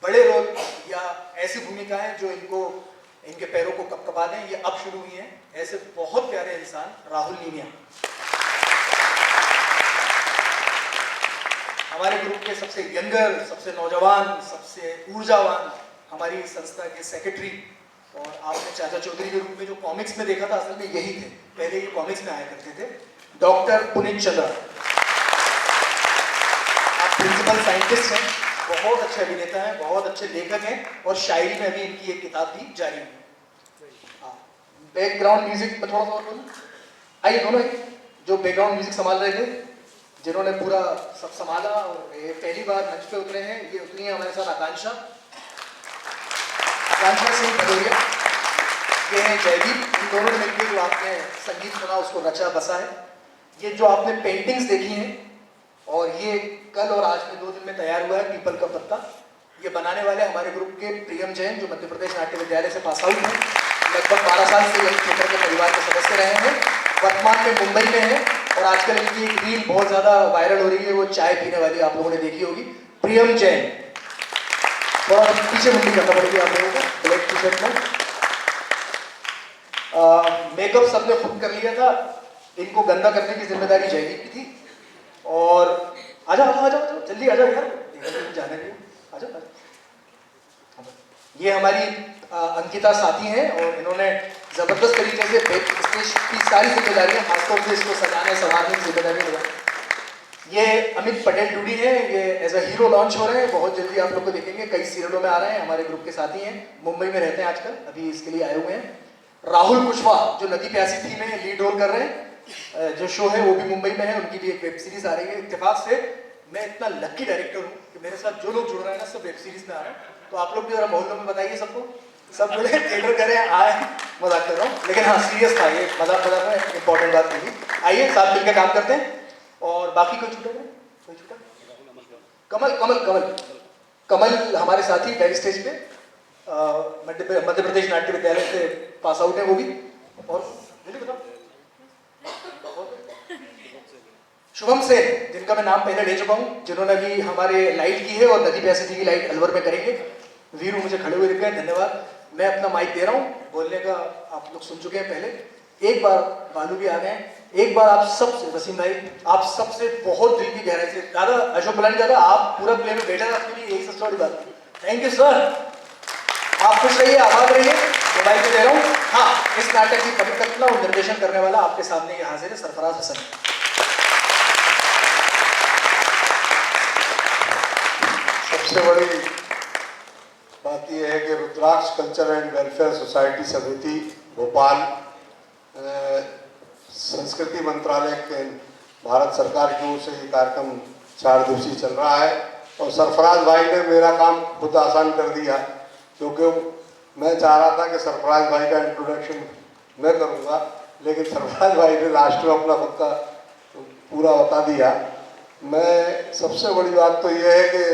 बड़े रोल या ऐसी भूमिकाएं जो इनको इनके पैरों को कपकपा दें, ये अब शुरू हुई हैं। ऐसे बहुत प्यारे इंसान राहुल नीमिया। हमारे ग्रुप के सबसे यंगर, सबसे नौजवान, सबसे ऊर्जावान हमारी संस्था के सेक्रेटरी, और आपने चाचा चौधरी के रूप में जो कॉमिक्स में देखा था असल में यही थे, पहले ये कॉमिक्स में आया करते थे, डॉक्टर पुनीत चंद्रा। आप प्रिंसिपल साइंटिस्ट हैं, बहुत अच्छे अभिनेता हैं, बहुत अच्छे लेखक हैं और शायरी में अभी इनकी एक किताब भी जारी है। बैकग्राउंड म्यूजिक में थोड़ा सा और बोलूं, आइए दोनों जो बैकग्राउंड म्यूजिक संभाल रहे थे, जिन्होंने पूरा सब संभाला और ये पहली बार मंच पे उतरे हैं, ये उतरी है हमारे साथ आकांक्षा। कांचन सिंह भदौरिया, ये है जयदीप। इन दोनों ने मिलकर जो आपने संगीत सुना उसको रचा बसा है। ये जो आपने पेंटिंग्स देखी हैं और ये कल और आज में 2 दिन में तैयार हुआ है पीपल का पत्ता, ये बनाने वाले हमारे ग्रुप के प्रियम जैन जो मध्य प्रदेश नाट्य विद्यालय से पास आउट हैं। लगभग 12 साल से यही थिएटर के परिवार के सदस्य रहे हैं। वर्तमान में मुंबई में है और आजकल इनकी एक रील बहुत ज़्यादा वायरल हो रही है, वो चाय पीने वाली, आप लोगों ने देखी होगी। प्रियम जैन, थोड़ा पीछे मुंडी करना पड़ेगी आप लोगों को ब्लैक टी शर्ट में। मेकअप सबने खुद कर लिया था, इनको गंदा करने की जिम्मेदारी जयदीप की थी। और आजा आजा आजा जल्दी आजा यार, जाने नहीं, आजा आजा। ये हमारी अंकिता साथी हैं और इन्होंने ज़बरदस्त तरीके से स्टेज की सारी जिम्मेदारियाँ, खासतौर से इसको सजाने संवारने की जिम्मेदारी निभाई। ये अमित पटेल डूडी है, ये एज अ हीरो लॉन्च हो रहे हैं, बहुत जल्दी आप लोग को देखेंगे, कई सीरियलों में आ रहे हैं, हमारे ग्रुप के साथी हैं, मुंबई में रहते हैं आजकल, अभी इसके लिए आए हुए हैं। राहुल कुशवाहा जो नदी प्यासी थी में लीड रोल कर रहे हैं, जो शो है वो भी मुंबई में है, उनकी भी एक वेब सीरीज आ रही है। इत्तेफाक से मैं इतना लकी डायरेक्टर हूँ कि मेरे साथ जो लोग जुड़ रहे हैं ना सब वेब सीरीज में आ रहे हैं। तो आप लोग भी जरा मोहल्लों में बताइए सबको, सब जुड़े, थिएटर करें, आए। मजाक कर रहा हूँ, लेकिन हाँ सीरियस था ये, मजाक में इंपॉर्टेंट बात नहीं। आइए साथ मिलकर काम करते हैं। और बाकी कोई छूटा नहीं, कोई छूटा? कमल कमल कमल कमल हमारे साथी बैक स्टेज पे, मध्य प्रदेश नाट्य विद्यालय से पास आउट है वो भी। और जल्दी बताओ, शुभम सेन, जिनका मैं नाम पहले ले चुका हूँ, जिन्होंने भी हमारे लाइट की है और नदी प्यासी की लाइट अलवर में करेंगे। वीरू मुझे खड़े हुए दिख गए, धन्यवाद। मैं अपना माइक दे रहा हूँ, बोलने का आप लोग सुन चुके हैं पहले। एक बार बालू भी आ गए, एक बार आप सबसे, वसीम भाई आप सबसे बहुत दिल की गहराई से, दादा अशोक बुलानी दादा, आप पूरा प्ले में बैठे हैं, आपके लिए यही सबसे बड़ी बात है। थैंक यू सर, आप खुश रहिए, आबाद रहिए। मोबाइल पे दे रहा हूँ। हाँ, इस नाटक की परिकल्पना और निर्देशन करने वाला आपके सामने ये हाजिर है, सरफराज हसन। सबसे बड़ी बात यह है कि रुद्राक्ष कल्चर एंड वेलफेयर सोसाइटी समिति भोपाल, संस्कृति मंत्रालय के भारत सरकार की ओर से ये कार्यक्रम 4 दिवसीय चल रहा है। और सरफराज भाई ने मेरा काम खुद आसान कर दिया, क्योंकि मैं चाह रहा था कि सरफराज भाई का इंट्रोडक्शन मैं करूँगा, लेकिन सरफराज भाई ने लास्ट में अपना खुद का पूरा बता दिया। मैं सबसे बड़ी बात तो यह है कि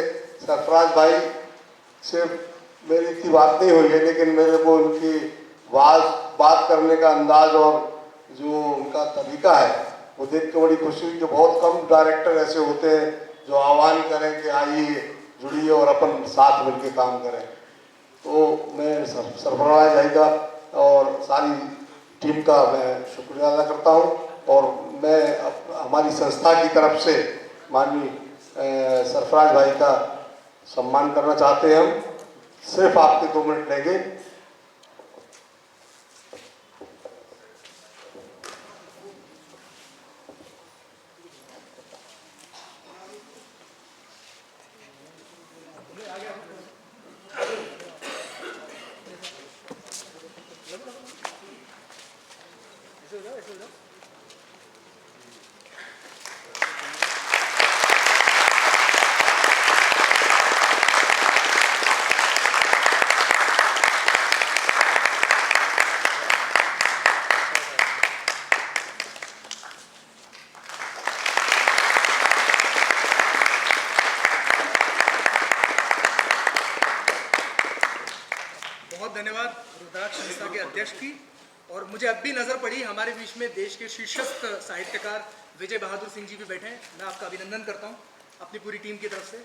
सरफराज भाई से मेरी इतनी बात नहीं हुई है, लेकिन मेरे को उनकी बात करने का अंदाज और जो उनका तरीका है वो देख के बड़ी खुशी हुई कि बहुत कम डायरेक्टर ऐसे होते हैं जो आह्वान करें कि आइए जुड़िए और अपन साथ मिलकर काम करें। तो मैं सरफराज भाई का और सारी टीम का मैं शुक्रिया अदा करता हूँ। और मैं हमारी संस्था की तरफ से माननीय सरफराज भाई का सम्मान करना चाहते हैं। हम सिर्फ आपके 2 मिनट लेंगे। धन्यवाद रुद्राक्ष संस्था के अध्यक्ष की। और मुझे अब भी नजर पड़ी हमारे बीच में देश के शीर्षस्थ साहित्यकार विजय बहादुर सिंह जी भी बैठे हैं। मैं आपका अभिनंदन करता हूं अपनी पूरी टीम की तरफ से।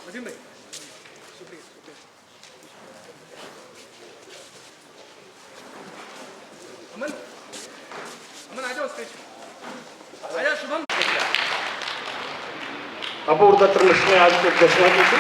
वसीम भाई शुक्रिया, अमन अमन आ जाओ स्टेज पे, आ जाओ शुभम। अपूर्व दत्त ने आज के घोषणा की थी।